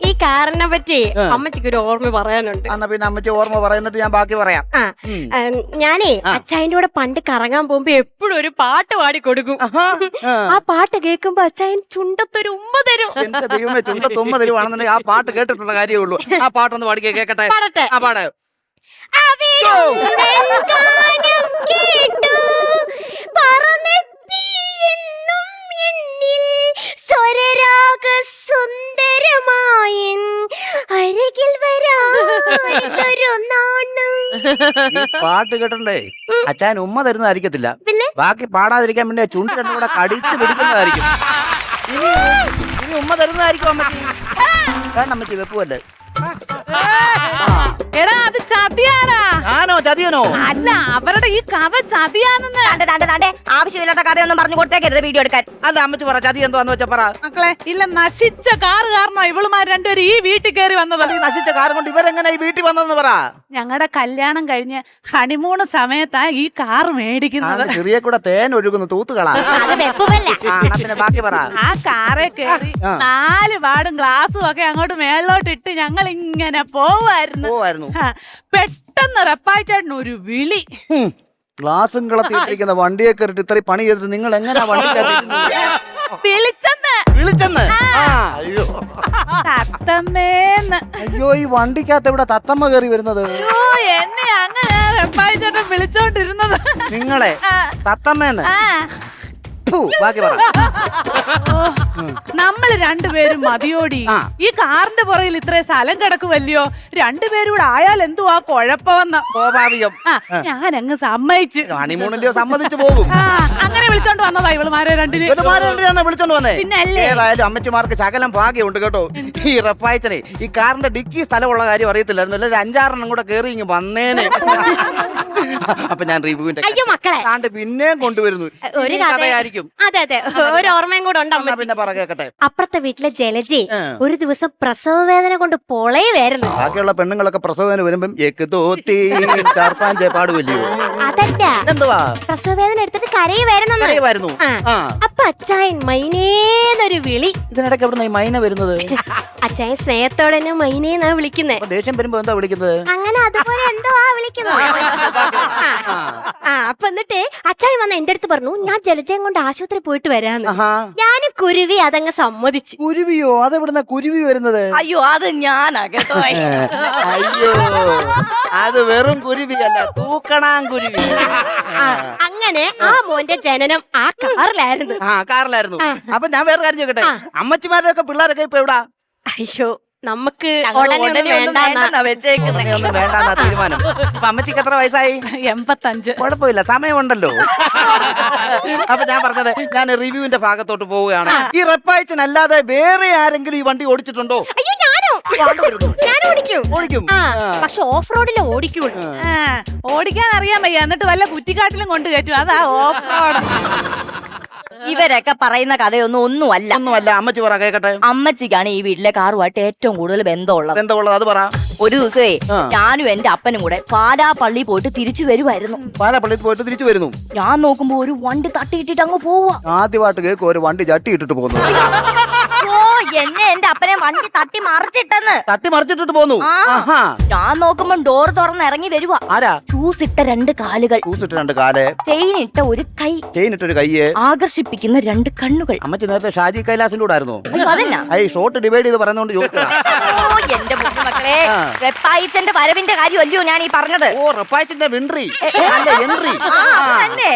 ഈ കാറിനെ പറ്റി അമ്മച്ചിക്ക് ഒരു ഓർമ്മ പറയാനുണ്ട്. എന്നാ പിന്നെ അമ്മച്ചി ഓർമ്മ പറയുന്നിട്ട് ഞാൻ ബാക്കി പറയാം. ഞാനേ അച്ചായന്റെ കൂടെ പണ്ട് കറങ്ങാൻ പോകുമ്പോ എപ്പോഴും ഒരു പാട്ട് പാടി കൊടുക്കും. ആ പാട്ട് കേൾക്കുമ്പോ അച്ചായൻ ചുണ്ടത്തൊരു ഉമ്മ തരും. എന്റെ ദൈവമേ, ചുണ്ടത്തുമ്മ തരുവാണെന്നുണ്ടെങ്കിൽ ആ പാട്ട് കേട്ടിട്ടുള്ള കാര്യമേ ഉള്ളൂ. ആ പാട്ടൊന്ന് പാടിക്കേ, കേക്കട്ടെ. ആ പാട്. പാട്ട് കേട്ടണ്ടേ അച്ഛൻ ഉമ്മ തരുന്നതായിരിക്കത്തില്ല, ബാക്കി പാടാതിരിക്കാൻ വേണ്ടി ചുണ്ട് രണ്ടും കൂടെ കടിച്ചു പിടിക്കുന്നതായിരിക്കും. ഇനി ഉമ്മ തരുന്നതായിരിക്കും അമ്മച്ചി. വേണ്ട അമ്മച്ചി, വെപ്പുവല്ലേ. എടാ, അത് ചതിയാനാ. ആണോ? ചതിയനോ? അല്ല, അവരുടെ ഈ കഥ ചതിയാണെന്ന്. ആവശ്യമില്ലാത്ത കഥയൊന്നും പറഞ്ഞു കൊടുത്തേക്കരുത് വീഡിയോ എടുക്കാൻ. അല്ല അമ്മച്ചി പറ, ചതി എന്താന്ന് വെച്ചാ പറ. മക്കളെ, ഇല്ല, നശിച്ച കാറ് കാരണം ഇവളുമാർ രണ്ടുപേരും ഈ വീട്ടിൽ കയറി വന്നത്. ഈ നശിച്ച കാർ കൊണ്ട് ഇവരെങ്ങനെ ഈ വീട്ടിൽ വന്നെന്ന് പറ. ഞങ്ങളുടെ കല്യാണം കഴിഞ്ഞ് ഹണിമൂണ് സമയത്താ ഈ കാർ മേടിക്കുന്നത്. ചെറിയ കൂടെ തേൻ ഒഴുകുന്നു, തൂത്തുകളാ. പിന്നെ ബാക്കി പറ. ആ കാറെ കയറി 4 പാടും ഗ്ലാസും ഒക്കെ അങ്ങോട്ട് മേളിലോട്ട് ഇട്ട് ഞങ്ങൾ ഇങ്ങനെ പോവായിരുന്നു. പെട്ടെന്ന് റപ്പായിച്ചേട്ടൻ ഒരു വിളി. ഗ്ലാസും കളത്തിട്ടിരിക്കുന്ന വണ്ടിയെ കയറിട്ട് ഇത്രയും പണി ചെയ്തിട്ട് നിങ്ങൾ എങ്ങനെയാ വണ്ടി വിളിച്ചെന്ന്? അയ്യോ, തത്തമ്മേന്ന്. അയ്യോ, ഈ വണ്ടിക്കകത്ത് ഇവിടെ തത്തമ്മ കയറി വരുന്നത്? എന്നെ അങ്ങനെ റപ്പായിച്ചേട്ടൻ വിളിച്ചോണ്ടിരുന്നത്. നിങ്ങളെ തത്തമ്മേന്ന്? ബാക്കി പറ. നമ്മൾ രണ്ടുപേരും മതിയോടി. ഈ കാറിന്റെ പുറകിൽ ഇത്രയും സ്ഥലം കിടക്കുമല്ലയോ, രണ്ടുപേരും കൂടെ ആയാൽ എന്തുവാ കുഴപ്പമെന്ന്. സ്വാഭാവികം. ഞാൻ അങ്ങ് സമ്മതിച്ചു. ഹണിമൂണിലെയോ സമ്മതിച്ചു പോകും. അങ്ങനെ വിളിച്ചോണ്ട് വന്നതാ ഇവളുമാരെ രണ്ടിനെ. വിളിച്ചോണ്ട് വന്നേ. ഏതായാലും അമ്മച്ചിമാർക്ക് ശകലം ഭാഗ്യമുണ്ട് കേട്ടോ. ഈ റപ്പായച്ചനെ ഈ കാറിന്റെ ഡിക്കി സ്ഥലമുള്ള കാര്യം അറിയത്തില്ലായിരുന്നു. ഒരു 5-6 കൂടെ കയറി ഇങ്ങ് വന്നേനെ. അപ്പൊ ഞാൻ റിവ്യൂവിന്റെ കാണ്ട് പിന്നെയും കൊണ്ടുവരുന്നു. ഒരു കഥയായിരിക്കും. അതെ അതെ, ഒരു ഓർമ്മയും കൂടെ ഉണ്ട്. പിന്നെ പറ കേക്കട്ടെ. അപ്പുറത്തെ വീട്ടിലെ ജലജി ഒരു ദിവസം പ്രസവ വേദന കൊണ്ട് പൊളയുമായിരുന്നു. ബാക്കിയുള്ള പെണ്ണുങ്ങളൊക്കെ പ്രസവ വേദന വരുമ്പം പാടുവല്ലോ. അതല്ല, എന്തുവാ പ്രസവ വേദന എടുത്തിട്ട് കരയുമായിരുന്നു. അപ്പൊ അച്ചായൻ മൈനേന്നൊരു വിളി. ഇതിനിടയ്ക്ക് എവിടെ മൈന വരുന്നത്? അച്ചായൻ സ്നേഹത്തോടെ തന്നെ മൈനേന്നാ വിളിക്കുന്നേ. ദേഷ്യം വരുമ്പോ എന്താ വിളിക്കുന്നത്? അങ്ങനെ അതുപോലെ എന്തോ വിളിക്കുന്നത്. അപ്പൊ എന്നിട്ട് അച്ചായൻ വന്ന എന്റെ അടുത്ത് പറഞ്ഞു, ഞാൻ ജലജയം കൊണ്ട് ആശുപത്രി പോയിട്ട് വരാന്ന്. ഞാൻ കുരുവി അതങ്ങ് സമ്മതിച്ചു. കുരുവിയോ? അതെവിടുന്ന കുരുവി വരുന്നത്? അയ്യോ, അത് ഞാനാ കേട്ടോ. അയ്യോ, അത് വെറും കുരുവിയല്ല, തൂക്കണാൻ കുരുവി. അങ്ങനെ ആ മോന്റെ ജനനം ആ കാറിലായിരുന്നു. കാറിലായിരുന്നു. അപ്പൊ ഞാൻ വേറെ കാര്യം ചോദിക്കട്ടെ, അമ്മച്ചിമാരൊക്കെ പിള്ളേരൊക്കെ ഇപ്പൊ എവിടാ? അയ്യോ, നമുക്ക് വേണ്ടാന്നാ തീരുമാനം. അപ്പൊ അമ്മച്ചിക്ക് എത്ര വയസ്സായി? 85. കുഴപ്പമില്ല, സമയമുണ്ടല്ലോ. അപ്പൊ ഞാൻ പറഞ്ഞത്, ഞാൻ റിവ്യൂവിന്റെ ഭാഗത്തോട്ട് പോവുകയാണ്. ഈ റപ്പായച്ചൻ അല്ലാതെ വേറെ ആരെങ്കിലും ഈ വണ്ടി ഓടിച്ചിട്ടുണ്ടോ? അയ്യോ, ഞാൻ ഓടിക്കും. പക്ഷെ ഓഫ് റോഡിൽ ഓടിക്കുള്ളൂ. ഓടിക്കാൻ അറിയാൻ വയ്യ, എന്നിട്ട് വല്ല കുറ്റിക്കാട്ടിലും കൊണ്ട് കയറ്റും. അതാ ഓഫ് റോഡ്. ഇവരൊക്കെ പറയുന്ന കഥയൊന്നും ഒന്നുമല്ല. അമ്മച്ചി പറ കേക്കട്ടെ. അമ്മച്ചിക്കാണ് ഈ വീട്ടിലെ കാറുമായിട്ട് ഏറ്റവും കൂടുതൽ ബന്ധമുള്ളത്. അത് പറ. ഒരു ദിവസമേ ഞാനും എന്റെ അപ്പനും കൂടെ പാലാപ്പള്ളി പോയിട്ട് തിരിച്ചു വരുമായിരുന്നു. പാലാപ്പള്ളി പോയിട്ട് തിരിച്ചു വരുന്നു. ഞാൻ നോക്കുമ്പോ ഒരു വണ്ടി തട്ടിയിട്ടിട്ട് അങ്ങ് പോവാ. ആദ്യമായിട്ട് കേൾക്കും ഒരു വണ്ടി ചട്ടി ഇട്ടിട്ട് പോകുന്നു. എന്നെ എന്റെ അപ്പനെ വണ്ടി തട്ടി മറിച്ചിട്ടെന്ന്. തട്ടി മറിച്ചിട്ടിട്ട് പോന്നു. ആ, ഞാൻ നോക്കുമ്പോ ഡോർ തുറന്ന് ഇറങ്ങി വരുവാ. ആരാ? ഷൂസ് ഇട്ട 2 കാലുകൾ, ഷൂസ് ഇട്ട് 2 കാല്, ചെയിൻ ഇട്ട 1 കൈ, ചെയിൻ ഇട്ടൊരു കയ്യ്, ആകർഷിപ്പിക്കുന്ന 2 കണ്ണുകൾ. അമ്മച്ചി നേരത്തെ ഷാജി കൈലാസിന്റെ കൂടെ ആയിരുന്നു. അതെന്നാ ഷോർട്ട് ഡിവൈഡ് ചെയ്ത് പറയുന്നോണ്ട് ചോദിച്ചതാ. എന്റെ മക്കളെ, റെപ്പായിച്ചന്റെ വരവിന്റെ കാര്യമല്ലയോ ഞാൻ ഈ പറഞ്ഞത്. ഓ, റെപ്പായിച്ചന്റെ വിൻട്രി എൻട്രി തന്നെ.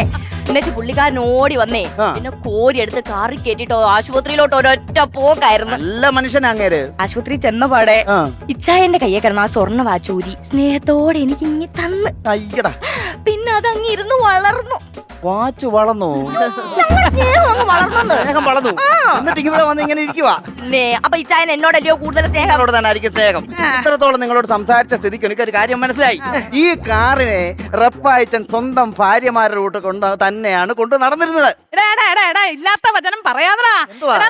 എന്നിട്ട് പുള്ളിക്കാരൻ ഓടി വന്നേ, പിന്നെ കോരി എടുത്ത് കാറി കേട്ടിട്ടോ ആശുപത്രിയിലോട്ട് ഒരൊറ്റ പോക്കായിരുന്നു. നല്ല മനുഷ്യനാ അങ്ങേര്. ആശുപത്രി ചെന്നപാടെ ഇച്ചായന്റെ കയ്യെ കിടന്ന ആ സ്വർണ്ണ വാച്ചൂരി സ്നേഹത്തോടെ എനിക്ക് ഇങ്ങി തന്ന്. അയ്യടാ. പിന്നെ അത് അങ്ങ് ഇരുന്ന് വളർന്നു. വാച്ച് വളർന്നു. സ്നേഹം വളർന്നു. എന്നിട്ട് ഇവിടെ വന്ന് ഇങ്ങനെ ഇരിക്കുവാ. അപ്പൊ ഇച്ചായൻ എന്നോടല്ലയോ കൂടുതൽ സ്നേഹം? എന്നോട് തന്നെ ആയിരിക്കും സ്നേഹം. ഇത്രത്തോളം നിങ്ങളോട് സംസാരിച്ച സ്ഥിതിക്ക് എനിക്കൊരു കാര്യം മനസ്സിലായി. ഈ കാറിനെ റെപ്പായിച്ചൻ സ്വന്തം ഭാര്യമാരുടെ കൂട്ട് തന്നെയാണ് കൊണ്ട് നടന്നിരുന്നത്. ഇല്ലാത്ത വചനം പറയാതാ.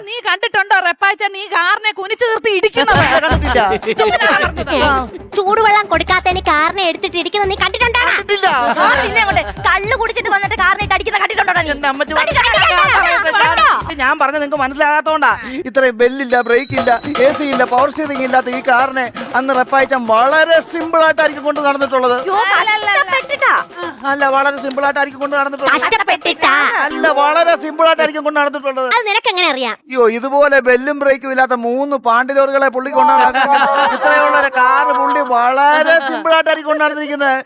നീ കണ്ടിട്ടുണ്ടോ റെപ്പായിച്ചൻ ഈ കാറിനെ കുനിച്ചു നിർത്തി ഇടിക്കുന്നത്? ചൂടുവെള്ളം കൊടുക്കാത്തതിന് കാറിനെ എടുത്തിട്ട് ഇരിക്കുന്നത് നീ കണ്ടിട്ടുണ്ടോ? കള്ളു കുടിച്ചിട്ട് വന്നിട്ട് കാറിനെ അടിക്കുന്ന കണ്ടിട്ടുണ്ടോ? ഞാൻ പറഞ്ഞ നിങ്ങൾക്ക് മനസ്സിലാകാത്തോണ്ടാ. ഇത്രയും ബെല്ലില്ല, ബ്രേക്ക് ഇല്ല, AC ഇല്ല, പവർ സ്റ്റിയറിംഗ് ഇല്ലാത്ത ഈ കാറിനെ അന്ന് റെപ്പായിച്ചൻ വളരെ സിമ്പിൾ ആയിട്ടായിരിക്കും കൊണ്ട് നടന്നിട്ടുള്ളത്. അല്ല, വളരെ സിമ്പിൾ ആയിട്ടായിരിക്കും കൊണ്ട് നടന്നിട്ടുള്ളത്. അല്ല, വളരെ സിമ്പിൾ ആയിട്ടായിരിക്കും കൊണ്ട് നടന്നിട്ടുള്ളത്. നിനക്ക് എങ്ങനെ അറിയാം? അയ്യോ, ഇതുപോലെ ബെല്ലും ബ്രേക്കും ഇല്ലാത്ത 3 പാണ്ടിലോറുകളെ പുള്ളി കൊണ്ടാണ് ഇത്രയുള്ള ഒരു കാറ് പുള്ളി വളരെ സിമ്പിൾ ആയിട്ടായിരിക്കും കൊണ്ട് നടന്നിരിക്കുന്നത്.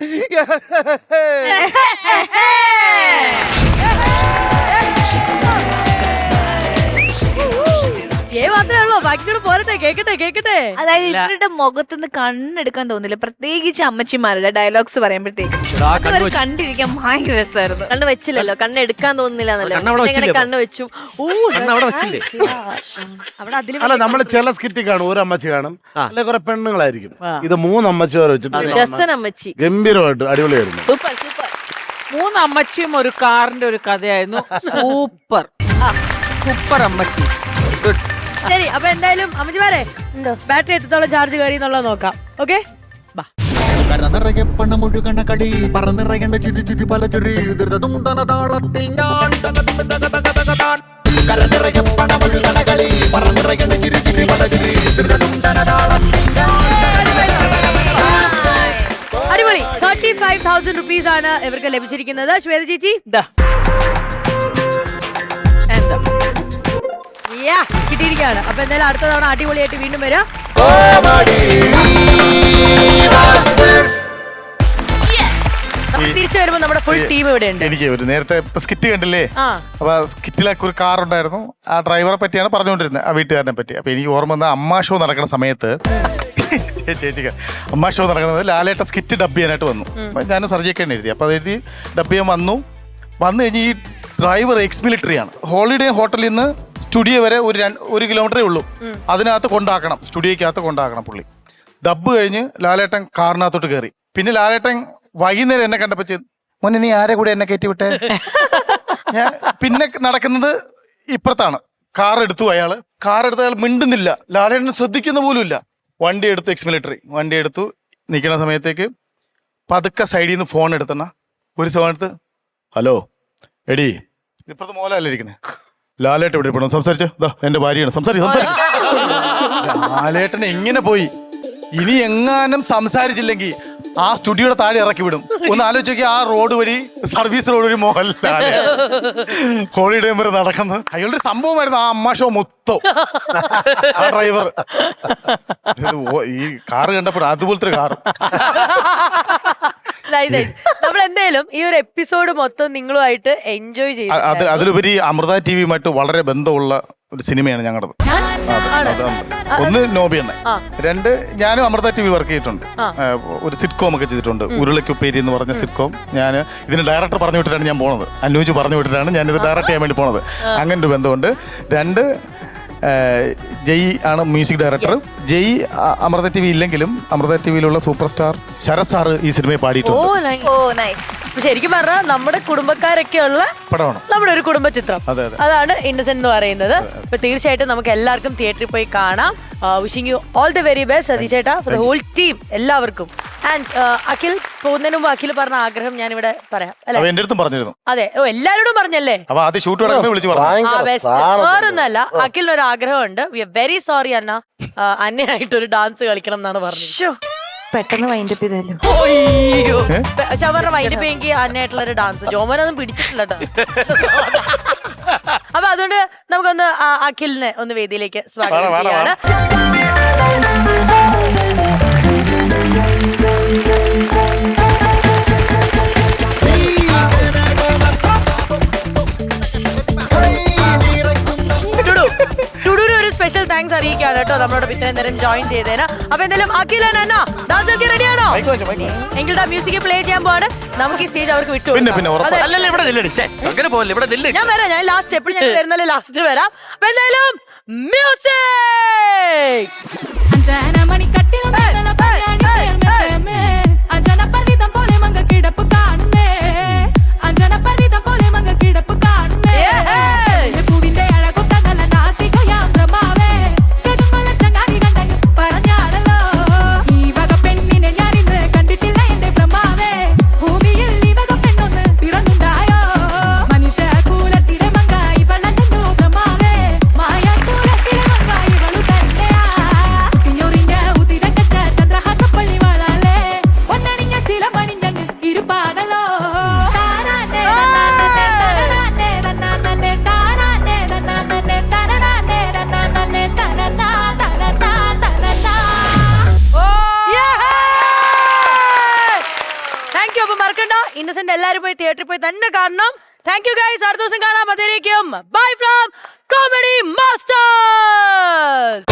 മാത്രമേ ഉള്ളൂ, ബാക്കിയോട് പോരട്ടെ. കേക്കട്ടെ. അതായത് ഇവരുടെ മുഖത്തുനിന്ന് കണ്ണെടുക്കാൻ തോന്നില്ല, പ്രത്യേകിച്ച് അമ്മച്ചിമാരുടെ ഡയലോഗ്സ് പറയുമ്പോഴത്തേക്ക് കണ്ടിരിക്കാൻ ഭയങ്കര രസമായിരുന്നു. കണ്ണ് വെച്ചില്ലല്ലോ, കണ്ണ് എടുക്കാൻ തോന്നുന്നില്ല. കണ്ണ് വെച്ചു. അല്ല, നമ്മൾ ചില സ്കിറ്റിൽ കാണും ഒരു അമ്മച്ചി കാണും, അല്ലെ കുറെ പെണ്ണുങ്ങളായിരിക്കും. ഇത് 3 അമ്മച്ചിമാർ വെച്ചിട്ട് ഗംഭീരമായിട്ട് അടിപൊളിയായിരുന്നു. 3 അമ്മച്ചിയും ഒരു കാറിന്റെ ഒരു കഥയായിരുന്നു. സൂപ്പർ അമ്മച്ചീസ്. ശരി, അപ്പൊ എന്തായാലും അമ്മച്ചിമാരെ ബാറ്ററി എത്രത്തോളം ചാർജ് കയറി എന്നുള്ളത് നോക്കാം. ഓക്കെ, കരനിറയെ പണമൊഴുകണ കളി പറന്നിറയേണ്ട ചിരി ചിരി പല ചിരി ദൃഢതുണ്ടന താളത്തിൽ ഞാൻ കരനിറയെ പണമൊഴുകണ കളി പറന്നിറയേണ്ട ചിരി ചിരി പല ചിരി ദൃഢതുണ്ടന താളത്തിൽ അടിപൊളി. 35,000 rupees ആണ് ഇവർക്ക് ലഭിച്ചിരിക്കുന്നത്. ശ്വേത ചേച്ചി കിട്ടിയിരിക്കുകയാണ്. അപ്പൊ എന്തായാലും അടുത്ത തവണ അടിപൊളിയായിട്ട് വീണ്ടും വരാം. തിരിച്ചു വരുമ്പോ നമ്മുടെ ഫുൾ ടീം ഇവിടെ ഉണ്ട്. എനിക്ക് ഒരു നേരത്തെ സ്കിറ്റ് കണ്ടില്ലേ, അപ്പൊ സ്കിറ്റിലൊക്കെ ഒരു കാർ ഉണ്ടായിരുന്നു. ആ ഡ്രൈവറെ പറ്റിയാണ് പറഞ്ഞുകൊണ്ടിരുന്നത്, ആ വീട്ടുകാരനെ പറ്റി. അപ്പൊ എനിക്ക് ഓർമ്മ വന്ന അമ്മ ഷോ നടക്കുന്ന സമയത്ത് ചേച്ചിക്ക് അമ്മ ഷോ നടക്കുന്നത് ലാലേട്ട സ്കിറ്റ് ഡബ് ചെയ്യാനായിട്ട് വന്നു. അപ്പൊ ഞാൻ സർജിയൊക്കെ എഴുതി. അപ്പൊ അത് എഴുതി ഡബ് ചെയ്യാൻ വന്നു കഴിഞ്ഞ് ഈ ഡ്രൈവർ എക്സ് മിലിറ്ററി ആണ്. ഹോളിഡേ ഹോട്ടലിൽ നിന്ന് സ്റ്റുഡിയോ വരെ 1 കിലോമീറ്ററേ ഉള്ളൂ. അതിനകത്ത് കൊണ്ടാക്കണം, സ്റ്റുഡിയോക്കകത്ത് കൊണ്ടാക്കണം പുള്ളി. ഡബ് കഴിഞ്ഞ് ലാലേട്ടൻ കാറിനകത്തോട്ട് കയറി. പിന്നെ ലാലേട്ടൻ വൈകുന്നേരം എന്നെ കണ്ടപ്പോ മോനെ നീ ആരെ കൂടെ എന്നെ കയറ്റി വിട്ടേ? ഞാൻ പിന്നെ നടക്കുന്നത് ഇപ്പുറത്താണ്. കാർ എടുത്തു അയാൾ മിണ്ടുന്നില്ല, ലാലേട്ടൻ ശ്രദ്ധിക്കുന്ന പോലും ഇല്ല. വണ്ടി എടുത്തു, എക്സ് മിലിറ്ററി വണ്ടി എടുത്തു. നിൽക്കുന്ന സമയത്തേക്ക് പതുക്കെ സൈഡിൽ നിന്ന് ഫോൺ എടുത്തണ ഒരു സമയത്ത്, ഹലോ എടി, ഇപ്പുറത്ത് മോലല്ലേ ഇരിക്കണേ, ലാലേട്ടൻ ഇവിടെ ഇരിപ്പണം, സംസാരിച്ചു, എന്റെ ഭാര്യയാണ്, സംസാരിക്കും. ലാലേട്ടൻ എങ്ങനെ പോയി? ഇനി എങ്ങാനും സംസാരിച്ചില്ലെങ്കിൽ ആ സ്റ്റുഡിയോയുടെ താഴെ ഇറക്കി വിടും. ഒന്ന് ആലോചിച്ച് നോക്കി, ആ റോഡ് വഴി, സർവീസ് റോഡ് വഴി മോഹൻലാൽ ഹോളിഡേ വരെ നടക്കുന്നത്. അയാളുടെ സംഭവമായിരുന്നു ആ അമ്മ ഷോ മൊത്തം. ആ ഡ്രൈവർ ഈ കാറ് കണ്ടപ്പോൾ അതുപോലത്തെ ഒരു കാറ്. നമ്മൾ എന്തായാലും ഈ ഒരു എപ്പിസോഡ് മൊത്തം നിങ്ങളുമായിട്ട് എൻജോയ് ചെയ്തു. അതിലുപരി അമൃത ടിവിയുമായിട്ട് വളരെ ബന്ധമുള്ള ഒരു സിനിമയാണ് ഞങ്ങളുടെ. ഒന്ന് നോബിയാണ്, 2 ഞാനും അമൃത ടിവി വർക്ക് ചെയ്തിട്ടുണ്ട്. ഒരു സിറ്റ്കോം ഒക്കെ ചെയ്തിട്ടുണ്ട്, ഉരുളക്കുപ്പേരി എന്ന് പറഞ്ഞ സിറ്റ്കോം. ഞാൻ ഇതിന് ഡയറക്ടർ പറഞ്ഞു വിട്ടിട്ടാണ് ഞാൻ പോണത്, അന്വേഷിച്ച് പറഞ്ഞു വിട്ടിട്ടാണ് ഞാൻ ഇത് ഡയറക്റ്റ് ചെയ്യാൻ വേണ്ടി പോണത്. അങ്ങനെ ഒരു ബന്ധമുണ്ട്. 2 ജയ് ആണ് music director. Jai Amrita TV വി ഇല്ലെങ്കിലും അമൃത ടി വിയിലുള്ള സൂപ്പർ സ്റ്റാർ ശരത് സാറ് ഈ സിനിമയെ പാടിയിട്ടുണ്ട്. ശരിക്കും പറഞ്ഞാൽ നമ്മുടെ കുടുംബക്കാരൊക്കെ ഉള്ള പടമാണ്, നമ്മുടെ ഒരു കുടുംബ ചിത്രം. അതാണ് ഇന്നസെന്റ് എന്ന് പറയുന്നത്. അപ്പൊ തീർച്ചയായിട്ടും നമുക്ക് എല്ലാവർക്കും തിയേറ്ററിൽ പോയി കാണാം. Wishing you all the very best Satheesh ചേട്ടാ, ഫോർ ദ ഹോൾ ടീം, എല്ലാവർക്കും. ആൻഡ് അഖിൽ പോകുന്നതിന് മുമ്പ് അഖിൽ പറഞ്ഞ ആഗ്രഹം ഞാൻ ഇവിടെ പറയാം അല്ലെ? അവ എന്റെ അടുത്തും പറഞ്ഞിരുന്നു. അതെ, എല്ലാരോടും പറഞ്ഞല്ലേ? അപ്പൊ ആദ്യം ഷൂട്ട് നടക്കുമ്പോൾ വിളിച്ചു പറഞ്ഞു. വേറൊന്നല്ല, അഖിലിന് ഒരു ആഗ്രഹമുണ്ട്. We are very sorry Anna, അന്നയായിട്ടൊരു ഡാൻസ് കളിക്കണം എന്നാണ് പറഞ്ഞത്. പെട്ടെന്ന് വൈൻഡപ്പ് ചെയ്തല്ലോ. പക്ഷെ അവരുടെ വൈൻഡപ്പ് എങ്കിൽ അന്നയായിട്ടുള്ള ഒരു ഡാൻസ് ജോമനൊന്നും പിടിച്ചിട്ടില്ല കേട്ടോ. അപ്പൊ അതുകൊണ്ട് നമുക്കൊന്ന് അഖിലിനെ ഒന്ന് വേദിയിലേക്ക് സ്വാഗതം ചെയ്യാണ്. ഒരു സ്പെഷ്യൽ താങ്ക്സ് അറിയിക്കാണ് കേട്ടോ നമ്മളോട് ഇത്രയും നേരം ജോയിൻ ചെയ്തേന്. അപ്പൊ എന്തായാലും അഖിലൻ അന്ന ഡാൻസ് ഒക്കെ റെഡിയാണോ? എങ്കിൽ മ്യൂസിക് പ്ലേ ചെയ്യാൻ പോവാണ്. നമുക്ക് ഈ സ്റ്റേജ് അവർക്ക് വിട്ടു. ഞാൻ വരാം, ഞാൻ ലാസ്റ്റ് എപ്പോഴും ഞാൻ വരുന്നല്ലേ ലാസ്റ്റ് വരാം. അപ്പൊ എന്തായാലും മ്യൂസിക്. ഇന്നസെന്റ് എല്ലാരും പോയി തിയേറ്ററിൽ പോയി തന്നെ കാണണം. Thank you guys. അടുത്ത ദിവസം കാണാം. അതിലേക്കും ബൈ ഫ്രം കോമഡി മാസ്റ്റേഴ്സ്.